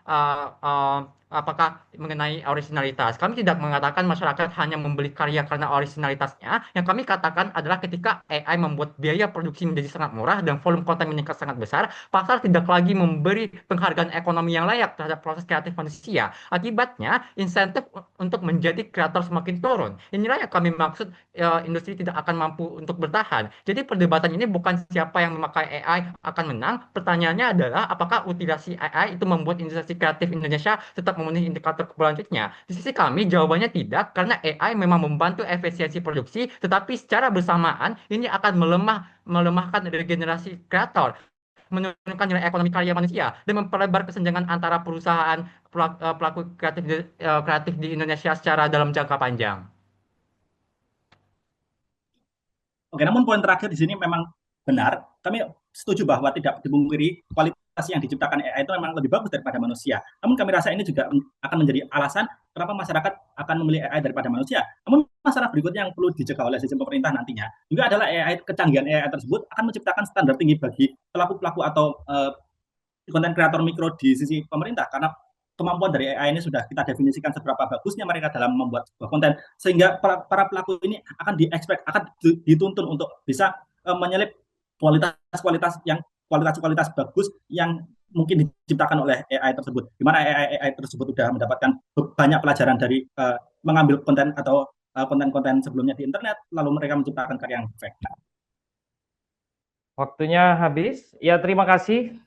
mengenai originalitas. Kami tidak mengatakan masyarakat hanya membeli karya karena originalitasnya. Yang kami katakan adalah ketika AI membuat biaya produksi menjadi sangat murah dan volume konten meningkat sangat besar, pasar tidak lagi memberi penghargaan ekonomi yang layak terhadap proses kreatif manusia. Akibatnya, insentif untuk menjadi kreator semakin turun. Inilah yang kami maksud, industri tidak akan mampu untuk bertahan. Jadi perdebatan ini bukan siapa yang memakai AI akan menang. Pertanyaannya adalah apakah utilasi AI itu membuat industri kreatif Indonesia tetap memenuhi indikator berlanjutnya. Di sisi kami jawabannya tidak, karena AI memang membantu efisiensi produksi, tetapi secara bersamaan ini akan melemahkan regenerasi kreator, menurunkan nilai ekonomi karya manusia, dan memperlebar kesenjangan antara perusahaan pelaku kreatif di Indonesia secara dalam jangka panjang. Oke, namun poin terakhir di sini memang benar. Kami setuju bahwa tidak dipungkiri kualitas yang diciptakan AI itu memang lebih bagus daripada manusia. Namun kami rasa ini juga akan menjadi alasan kenapa masyarakat akan memilih AI daripada manusia. Namun masalah berikutnya yang perlu dicegah oleh sistem pemerintah nantinya juga adalah kecanggihan AI tersebut akan menciptakan standar tinggi bagi pelaku-pelaku atau konten kreator mikro di sisi pemerintah, karena kemampuan dari AI ini sudah kita definisikan seberapa bagusnya mereka dalam membuat sebuah konten, sehingga para pelaku ini akan dituntun untuk bisa menyelip kualitas bagus yang mungkin diciptakan oleh AI tersebut. Di mana AI tersebut sudah mendapatkan banyak pelajaran dari mengambil konten atau konten-konten sebelumnya di internet, lalu mereka menciptakan karya yang perfect. Waktunya habis. Ya, terima kasih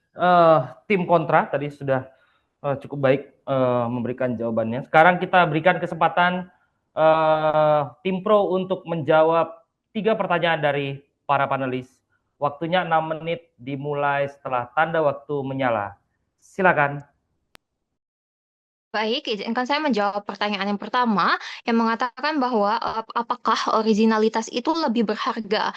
tim kontra tadi sudah cukup baik memberikan jawabannya. Sekarang kita berikan kesempatan tim pro untuk menjawab 3 pertanyaan dari para panelis. Waktunya 6 menit dimulai setelah tanda waktu menyala. Silakan. Baik, izinkan saya menjawab pertanyaan yang pertama yang mengatakan bahwa apakah originalitas itu lebih berharga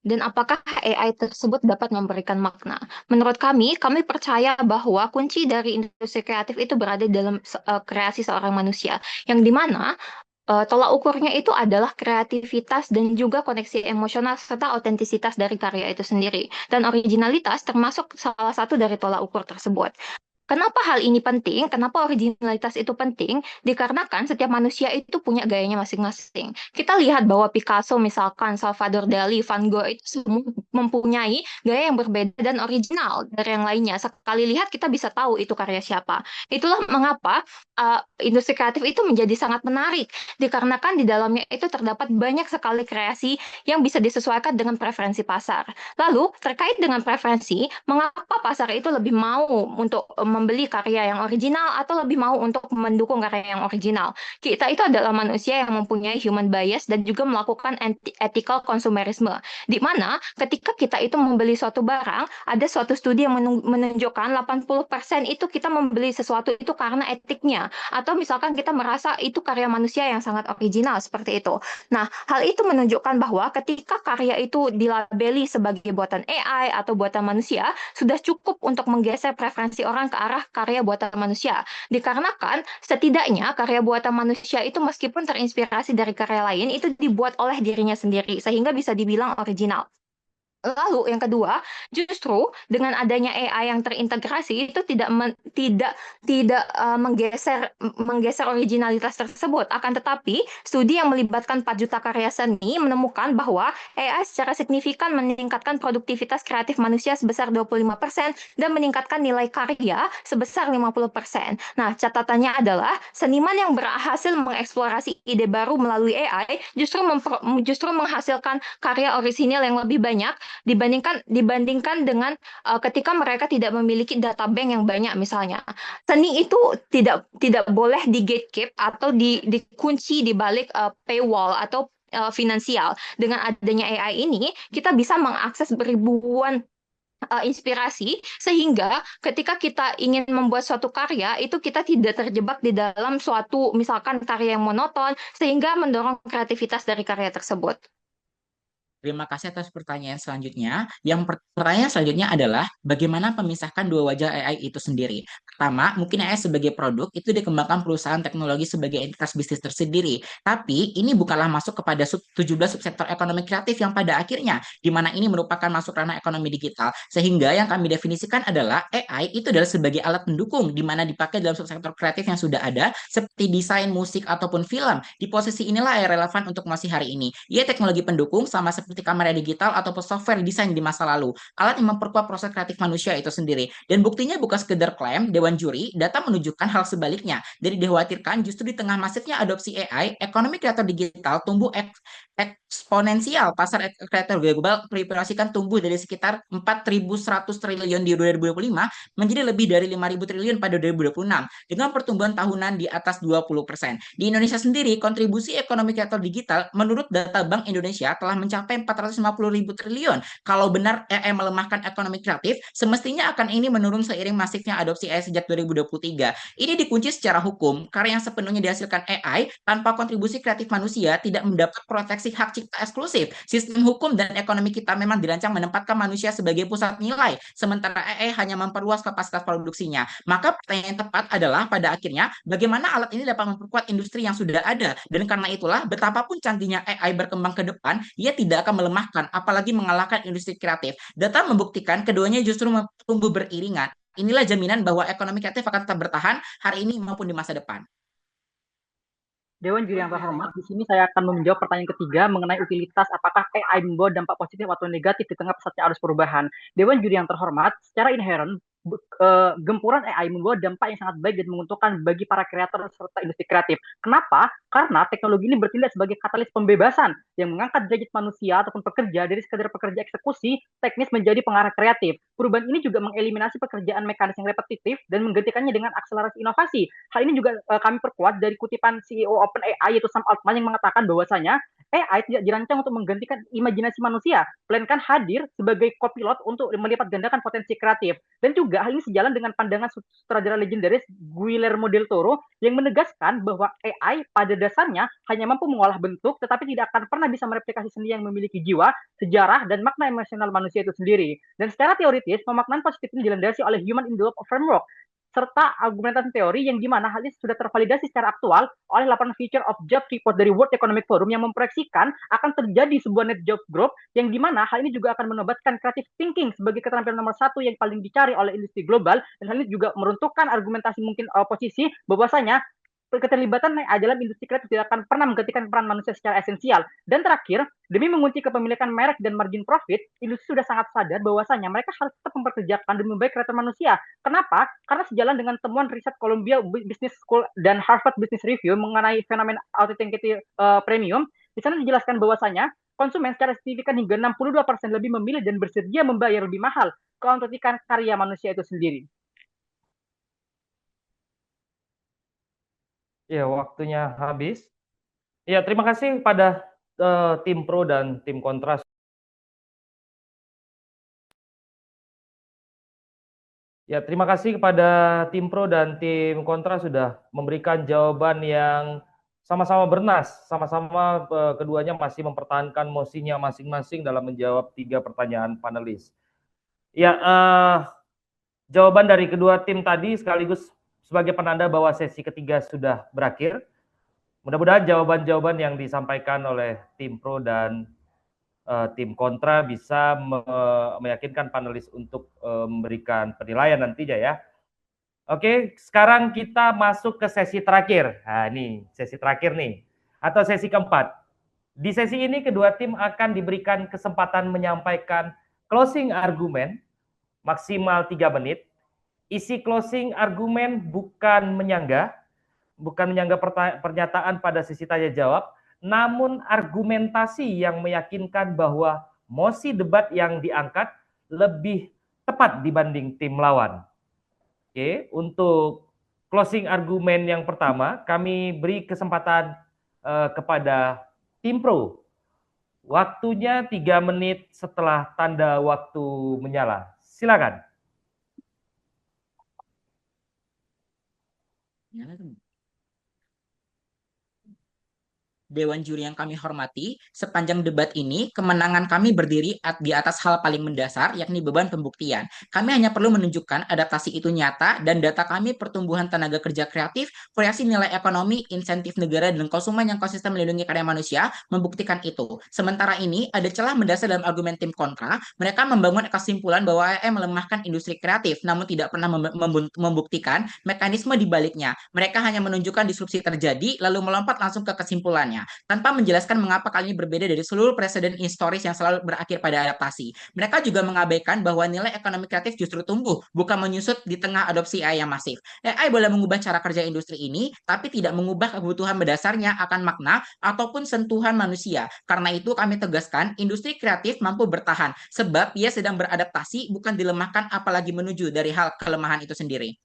dan apakah AI tersebut dapat memberikan makna. Menurut kami percaya bahwa kunci dari industri kreatif itu berada dalam kreasi seorang manusia, yang dimana tolak ukurnya itu adalah kreativitas dan juga koneksi emosional serta otentisitas dari karya itu sendiri. Dan originalitas termasuk salah satu dari tolak ukur tersebut. Kenapa hal ini penting? Kenapa originalitas itu penting? Dikarenakan setiap manusia itu punya gayanya masing-masing. Kita lihat bahwa Picasso misalkan, Salvador Dali, Van Gogh itu semua mempunyai gaya yang berbeda dan original dari yang lainnya. Sekali lihat kita bisa tahu itu karya siapa. Itulah mengapa industri kreatif itu menjadi sangat menarik. Dikarenakan di dalamnya itu terdapat banyak sekali kreasi yang bisa disesuaikan dengan preferensi pasar. Lalu terkait dengan preferensi, mengapa pasar itu lebih mau untuk membeli karya yang original atau lebih mau untuk mendukung karya yang original? Kita itu adalah manusia yang mempunyai human bias dan juga melakukan ethical consumerisme, di mana ketika kita itu membeli suatu barang, ada suatu studi yang menunjukkan 80% itu kita membeli sesuatu itu karena etiknya, atau misalkan kita merasa itu karya manusia yang sangat original seperti itu. Nah, hal itu menunjukkan bahwa ketika karya itu dilabeli sebagai buatan AI atau buatan manusia, sudah cukup untuk menggeser preferensi orang ke arah karya buatan manusia. Dikarenakan setidaknya karya buatan manusia itu meskipun terinspirasi dari karya lain, itu dibuat oleh dirinya sendiri, sehingga bisa dibilang original. Lalu yang kedua, justru dengan adanya AI yang terintegrasi itu tidak menggeser originalitas tersebut. Akan tetapi, studi yang melibatkan 4 juta karya seni menemukan bahwa AI secara signifikan meningkatkan produktivitas kreatif manusia sebesar 25% dan meningkatkan nilai karya sebesar 50%. Nah, catatannya adalah seniman yang berhasil mengeksplorasi ide baru melalui AI justru menghasilkan karya orisinil yang lebih banyak dibandingkan dengan ketika mereka tidak memiliki data bank yang banyak misalnya. Seni itu tidak boleh di gatekeep atau dikunci di balik paywall atau finansial. Dengan adanya AI ini, kita bisa mengakses beribuan inspirasi sehingga ketika kita ingin membuat suatu karya itu kita tidak terjebak di dalam suatu misalkan karya yang monoton sehingga mendorong kreativitas dari karya tersebut. Terima kasih atas pertanyaan selanjutnya. Pertanyaan selanjutnya adalah bagaimana memisahkan dua wajah AI itu sendiri. Pertama, mungkin AI sebagai produk itu dikembangkan perusahaan teknologi sebagai entitas bisnis tersendiri. Tapi ini bukanlah masuk kepada 17 subsektor ekonomi kreatif yang pada akhirnya, di mana ini merupakan masuk ranah ekonomi digital. Sehingga yang kami definisikan adalah AI itu adalah sebagai alat pendukung, di mana dipakai dalam subsektor kreatif yang sudah ada, seperti desain, musik, ataupun film. Di posisi inilah yang relevan untuk masih hari ini. Ia teknologi pendukung sama seperti kamera digital ataupun software desain di masa lalu. Alat yang memperkuat proses kreatif manusia itu sendiri. Dan buktinya bukan sekedar klaim, Dewan Juri, data menunjukkan hal sebaliknya. Jadi dikhawatirkan justru di tengah masifnya adopsi AI, ekonomi kreator digital tumbuh eksponensial. Pasar kreator global diproyeksikan tumbuh dari sekitar 4.100 triliun di 2025 menjadi lebih dari 5.000 triliun pada 2026 dengan pertumbuhan tahunan di atas 20%. Di Indonesia sendiri, kontribusi ekonomi kreator digital menurut data Bank Indonesia telah mencapai 450.000 triliun. Kalau benar AI melemahkan ekonomi kreatif, semestinya akan ini menurun seiring masifnya adopsi AI sejak 2023. Ini dikunci secara hukum, karena yang sepenuhnya dihasilkan AI tanpa kontribusi kreatif manusia tidak mendapat proteksi hak cipta eksklusif. Sistem hukum dan ekonomi kita memang dirancang menempatkan manusia sebagai pusat nilai, sementara AI hanya memperluas kapasitas produksinya. Maka pertanyaan yang tepat adalah pada akhirnya bagaimana alat ini dapat memperkuat industri yang sudah ada, dan karena itulah betapapun canggihnya AI berkembang ke depan, ia tidak akan melemahkan, apalagi mengalahkan industri kreatif. Data membuktikan keduanya justru tumbuh beriringan. Inilah jaminan bahwa ekonomi kreatif akan tetap bertahan hari ini maupun di masa depan. Dewan Juri yang terhormat, di sini saya akan menjawab pertanyaan ketiga mengenai utilitas apakah AI membawa dampak positif atau negatif di tengah pesatnya arus perubahan. Dewan Juri yang terhormat, secara inherent gempuran AI membawa dampak yang sangat baik dan menguntungkan bagi para kreator serta industri kreatif. Kenapa? Karena teknologi ini bertindak sebagai katalis pembebasan yang mengangkat derajat manusia ataupun pekerja dari sekedar pekerja eksekusi teknis menjadi pengarah kreatif. Perubahan ini juga mengeliminasi pekerjaan mekanis yang repetitif dan menggantikannya dengan akselerasi inovasi. Hal ini juga kami perkuat dari kutipan CEO OpenAI yaitu Sam Altman yang mengatakan bahwasanya AI tidak dirancang untuk menggantikan imajinasi manusia, melainkan hadir sebagai kopilot untuk melipat gandakan potensi kreatif. Dan juga hal ini sejalan dengan pandangan sutradara legendaris Guillermo del Toro yang menegaskan bahwa AI pada dasarnya hanya mampu mengolah bentuk, tetapi tidak akan pernah bisa mereplikasi seni yang memiliki jiwa, sejarah, dan makna emosional manusia itu sendiri. Dan secara teoritis, pemaknaan positif ini dilandasi oleh Human in the Loop Framework, serta argumentasi teori yang dimana hal ini sudah tervalidasi secara aktual oleh laporan Future of Jobs Report dari World Economic Forum yang memproyeksikan akan terjadi sebuah net job growth yang dimana hal ini juga akan menobatkan creative thinking sebagai keterampilan nomor satu yang paling dicari oleh industri global, dan hal ini juga meruntuhkan argumentasi mungkin oposisi bahwasanya keterlibatan AI dalam industri kreatif tidak akan pernah menggantikan peran manusia secara esensial. Dan terakhir, demi mengunci kepemilikan merek dan margin profit, industri sudah sangat sadar bahwasanya mereka harus tetap memperkerjakan dan membaik kreator manusia. Kenapa? Karena sejalan dengan temuan riset Columbia Business School dan Harvard Business Review mengenai fenomena authenticity premium, di sana dijelaskan bahwasanya konsumen secara signifikan hingga 62% lebih memilih dan bersedia membayar lebih mahal keautentikan karya manusia itu sendiri. Ya, waktunya habis. Ya, terima kasih pada tim pro dan tim kontra. Ya, terima kasih kepada tim pro dan tim kontra sudah memberikan jawaban yang sama-sama bernas, sama-sama keduanya masih mempertahankan mosinya masing-masing dalam menjawab 3 pertanyaan panelis. Ya, jawaban dari kedua tim tadi sekaligus sebagai penanda bahwa sesi ketiga sudah berakhir. Mudah-mudahan jawaban-jawaban yang disampaikan oleh tim pro dan tim kontra bisa meyakinkan panelis untuk memberikan penilaian nantinya ya. Oke, sekarang kita masuk ke sesi terakhir. Nah, ini sesi terakhir nih, atau sesi keempat. Di sesi ini kedua tim akan diberikan kesempatan menyampaikan closing argumen maksimal 3 menit. Isi closing argumen bukan menyanggah pernyataan pada sesi tanya jawab, namun argumentasi yang meyakinkan bahwa mosi debat yang diangkat lebih tepat dibanding tim lawan. Oke, untuk closing argumen yang pertama, kami beri kesempatan kepada tim pro. Waktunya 3 menit setelah tanda waktu menyala. Silakan. Dewan juri yang kami hormati, sepanjang debat ini kemenangan kami berdiri di atas hal paling mendasar, yakni beban pembuktian. Kami hanya perlu menunjukkan adaptasi itu nyata dan data kami pertumbuhan tenaga kerja kreatif, variasi nilai ekonomi, insentif negara, dan konsumen yang konsisten melindungi karya manusia membuktikan itu. Sementara ini, ada celah mendasar dalam argumen tim kontra. Mereka membangun kesimpulan bahwa AI melemahkan industri kreatif, namun tidak pernah membuktikan mekanisme di baliknya. Mereka hanya menunjukkan disrupsi terjadi, lalu melompat langsung ke kesimpulannya tanpa menjelaskan mengapa kali ini berbeda dari seluruh presiden historis yang selalu berakhir pada adaptasi. Mereka juga mengabaikan bahwa nilai ekonomi kreatif justru tumbuh, bukan menyusut di tengah adopsi AI yang masif. AI boleh mengubah cara kerja industri ini, tapi tidak mengubah kebutuhan mendasarnya akan makna ataupun sentuhan manusia. Karena itu kami tegaskan, industri kreatif mampu bertahan, sebab ia sedang beradaptasi, bukan dilemahkan apalagi menuju dari hal kelemahan itu sendiri.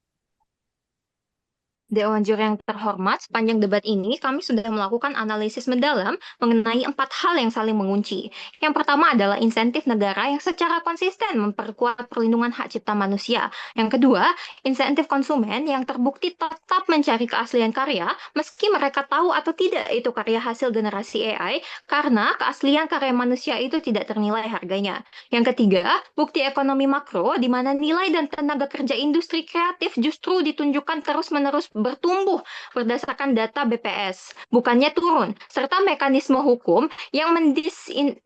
Dewan juri yang terhormat, sepanjang debat ini kami sudah melakukan analisis mendalam mengenai 4 hal yang saling mengunci. Yang pertama adalah insentif negara yang secara konsisten memperkuat perlindungan hak cipta manusia. Yang kedua, insentif konsumen yang terbukti tetap mencari keaslian karya meski mereka tahu atau tidak itu karya hasil generasi AI karena keaslian karya manusia itu tidak ternilai harganya. Yang ketiga, bukti ekonomi makro di mana nilai dan tenaga kerja industri kreatif justru ditunjukkan terus-menerus bertumbuh berdasarkan data BPS, bukannya turun, serta mekanisme hukum yang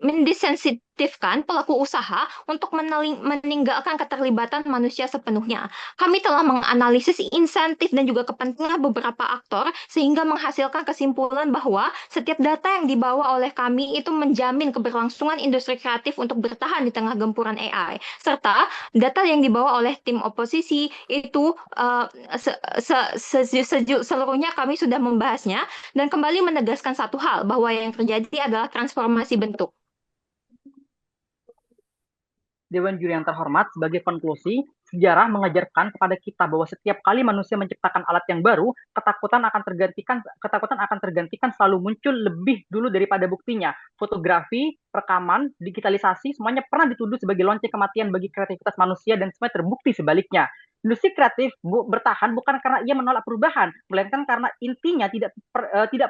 mendisensitifkan pelaku usaha untuk meninggalkan keterlibatan manusia sepenuhnya. Kami telah menganalisis insentif dan juga kepentingan beberapa aktor sehingga menghasilkan kesimpulan bahwa setiap data yang dibawa oleh kami itu menjamin keberlangsungan industri kreatif untuk bertahan di tengah gempuran AI, serta data yang dibawa oleh tim oposisi itu seluruhnya kami sudah membahasnya dan kembali menegaskan satu hal bahwa yang terjadi adalah transformasi bentuk. Dewan juri yang terhormat, sebagai konklusi, sejarah mengajarkan kepada kita bahwa setiap kali manusia menciptakan alat yang baru, ketakutan akan tergantikan selalu muncul lebih dulu daripada buktinya. Fotografi, rekaman, digitalisasi, semuanya pernah dituduh sebagai lonceng kematian bagi kreativitas manusia dan semuanya terbukti sebaliknya. Industri kreatif bertahan bukan karena ia menolak perubahan, melainkan karena intinya tidak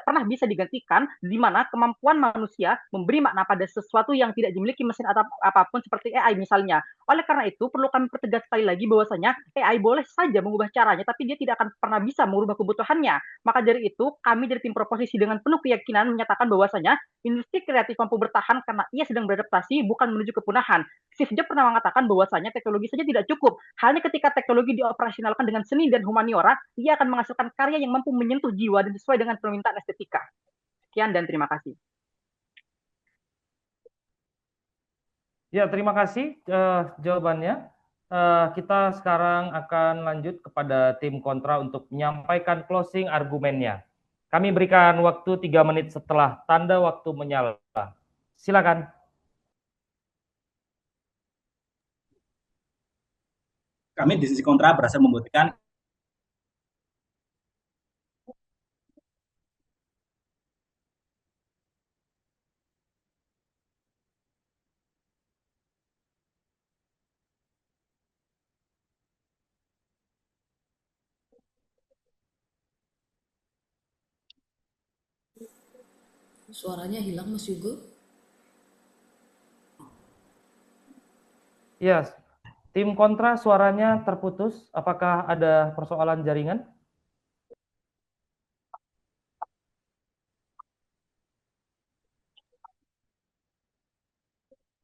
pernah bisa digantikan, di mana kemampuan manusia memberi makna pada sesuatu yang tidak dimiliki mesin atau apapun seperti AI misalnya. Oleh karena itu, perlu kami pertegas sekali lagi bahwasanya AI boleh saja mengubah caranya, tapi dia tidak akan pernah bisa mengubah kebutuhannya. Maka dari itu, kami dari tim proposisi dengan penuh keyakinan menyatakan bahwasanya industri kreatif mampu bertahan karena ia sedang beradaptasi, bukan menuju kepunahan. Steve Jobs pernah mengatakan bahwasanya teknologi saja tidak cukup. Hanya ketika teknologi dioperasionalkan dengan seni dan humaniora, ia akan menghasilkan karya yang mampu menyentuh jiwa dan sesuai dengan permintaan estetika. Sekian dan terima kasih. Ya, terima kasih jawabannya. Kita sekarang akan lanjut kepada tim kontra untuk menyampaikan closing argumennya. Kami berikan waktu 3 menit setelah tanda waktu menyala. Silakan. Kami di sisi kontra berhasil membuktikan Suaranya hilang Mas Yugo. Ya, tim kontra suaranya terputus. Apakah ada persoalan jaringan?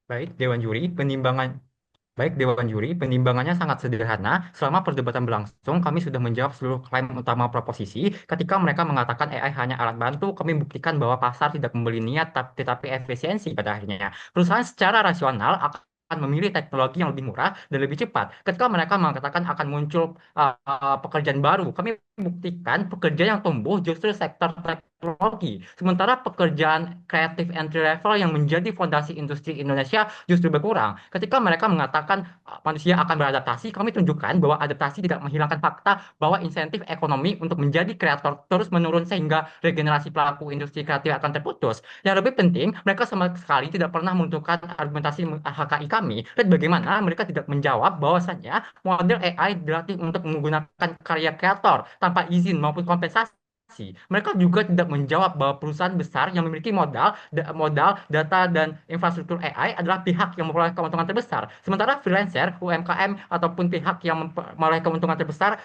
Baik, Dewan Juri, penimbangannya sangat sederhana. Selama perdebatan berlangsung, kami sudah menjawab seluruh klaim utama proposisi. Ketika mereka mengatakan AI hanya alat bantu, kami buktikan bahwa pasar tidak membeli niat, tetapi efisiensi pada akhirnya. Perusahaan secara rasional akan memilih teknologi yang lebih murah dan lebih cepat. Ketika mereka mengatakan akan muncul pekerjaan baru, kami buktikan pekerjaan yang tumbuh justru sektor teknologi. Sementara pekerjaan kreatif entry level yang menjadi fondasi industri Indonesia justru berkurang. Ketika mereka mengatakan manusia akan beradaptasi, kami tunjukkan bahwa adaptasi tidak menghilangkan fakta bahwa insentif ekonomi untuk menjadi kreator terus menurun sehingga regenerasi pelaku industri kreatif akan terputus. Yang lebih penting, mereka sama sekali tidak pernah menentukan argumentasi HKI kami dan bagaimana mereka tidak menjawab bahwasannya model AI dilatih untuk menggunakan karya kreator tanpa izin maupun kompensasi. Mereka juga tidak menjawab bahwa perusahaan besar yang memiliki modal, data, dan infrastruktur AI adalah pihak yang memperoleh keuntungan terbesar. Sementara freelancer, UMKM, ataupun pihak yang memperoleh keuntungan terbesar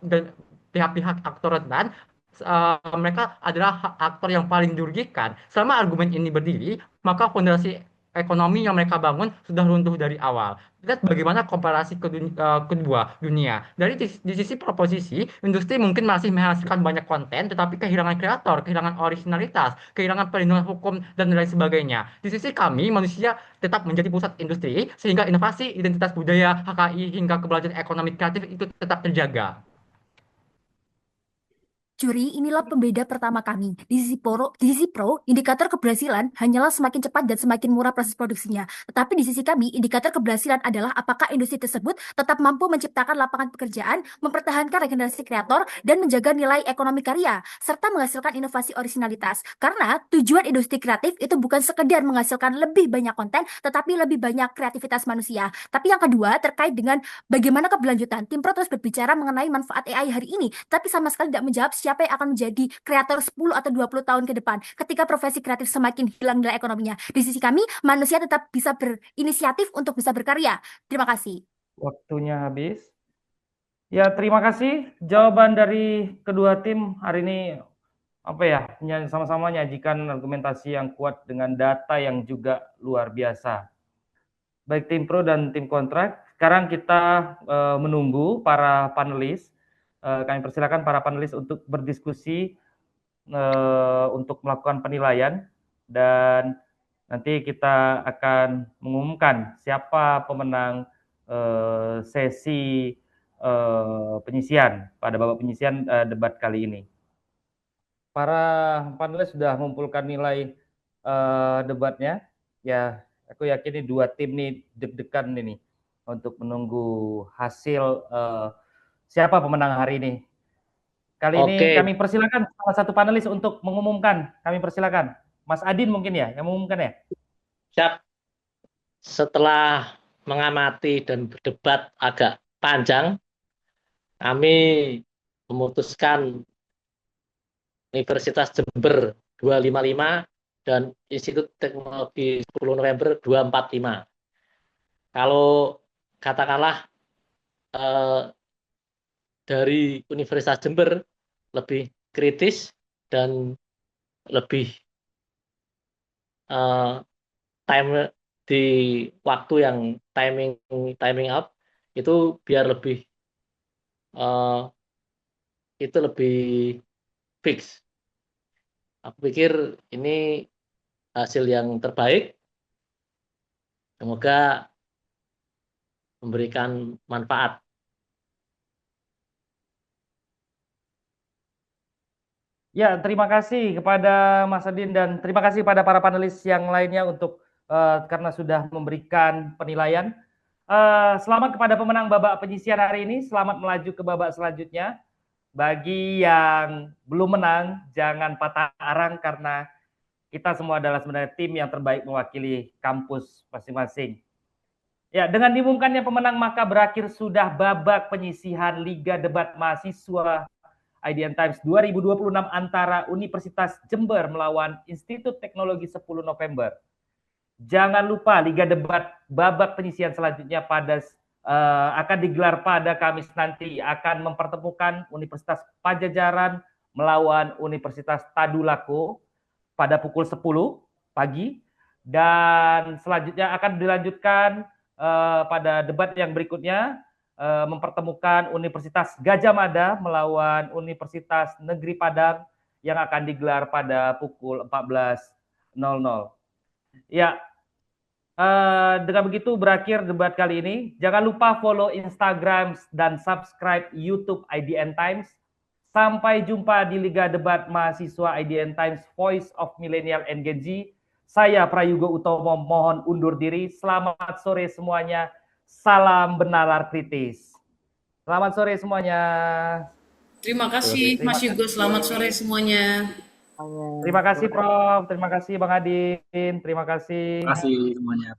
dan pihak-pihak aktor rentan, mereka adalah aktor yang paling dirugikan. Selama argumen ini berdiri, maka fondasi ekonomi yang mereka bangun sudah runtuh dari awal. Lihat bagaimana komparasi kedua dunia. Di sisi proposisi, industri mungkin masih menghasilkan banyak konten, tetapi kehilangan kreator, kehilangan originalitas, kehilangan perlindungan hukum, dan lain sebagainya. Di sisi kami, manusia tetap menjadi pusat industri, sehingga inovasi, identitas budaya, HKI, hingga keberlanjutan ekonomi kreatif itu tetap terjaga. Juri, inilah pembeda pertama kami. Di sisi pro, indikator keberhasilan hanyalah semakin cepat dan semakin murah proses produksinya. Tetapi di sisi kami, indikator keberhasilan adalah apakah industri tersebut tetap mampu menciptakan lapangan pekerjaan, mempertahankan regenerasi kreator, dan menjaga nilai ekonomi karya, serta menghasilkan inovasi originalitas. Karena tujuan industri kreatif itu bukan sekedar menghasilkan lebih banyak konten, tetapi lebih banyak kreativitas manusia. Tapi yang kedua, terkait dengan bagaimana keberlanjutan. Tim Pro terus berbicara mengenai manfaat AI hari ini, tapi sama sekali tidak menjawab siapa yang akan menjadi kreator 10 atau 20 tahun ke depan ketika profesi kreatif semakin hilang nilai ekonominya. Di sisi kami, manusia tetap bisa berinisiatif untuk bisa berkarya. Terima kasih. Waktunya habis. Ya, terima kasih jawaban dari kedua tim hari ini sama-sama menyajikan argumentasi yang kuat dengan data yang juga luar biasa. Baik tim pro dan tim kontrak. Sekarang kita menunggu para panelis. Kami persilakan para panelis untuk berdiskusi untuk melakukan penilaian dan nanti kita akan mengumumkan siapa pemenang sesi penyisian pada babak penyisian debat kali ini. Para panelis sudah mengumpulkan nilai debatnya. Ya, aku yakin ini dua tim nih deg-degan ini untuk menunggu hasil siapa pemenang hari ini. Kali ini kami persilakan salah satu panelis untuk mengumumkan. Kami persilakan. Mas Adin mungkin ya yang mengumumkan ya. Siap. Setelah mengamati dan berdebat agak panjang, kami memutuskan Universitas Jember 255 dan Institut Teknologi 10 November 245. Kalau katakanlah dari Universitas Jember lebih kritis dan lebih time di waktu yang timing up itu biar lebih itu lebih fix. Aku pikir ini hasil yang terbaik. Semoga memberikan manfaat. Ya, terima kasih kepada Mas Adin dan terima kasih pada para panelis yang lainnya untuk karena sudah memberikan penilaian. Selamat kepada pemenang babak penyisian hari ini. Selamat melaju ke babak selanjutnya. Bagi yang belum menang, jangan patah arang karena kita semua adalah sebenarnya tim yang terbaik mewakili kampus masing-masing. Ya, dengan diumumkannya pemenang maka berakhir sudah babak penyisihan Liga Debat Mahasiswa IDN Times 2026 antara Universitas Jember melawan Institut Teknologi 10 November. Jangan lupa Liga Debat babak penyisihan selanjutnya akan digelar pada Kamis nanti, akan mempertemukan Universitas Pajajaran melawan Universitas Tadulako pada pukul 10 pagi Dan selanjutnya akan dilanjutkan pada debat yang berikutnya, mempertemukan Universitas Gadjah Mada melawan Universitas Negeri Padang yang akan digelar pada pukul 14.00. Ya, dengan begitu berakhir debat kali ini. Jangan lupa follow Instagram dan subscribe YouTube IDN Times. Sampai jumpa di Liga Debat Mahasiswa IDN Times Voice of Millennial and Gen Z. Saya Prayuga Utomo mohon undur diri. Selamat sore semuanya. Salam bernalar kritis. Selamat sore semuanya. Terima kasih Mas Yugo, selamat sore semuanya. Terima kasih Prof. Terima kasih Bang Adin. Terima kasih. Terima kasih semuanya.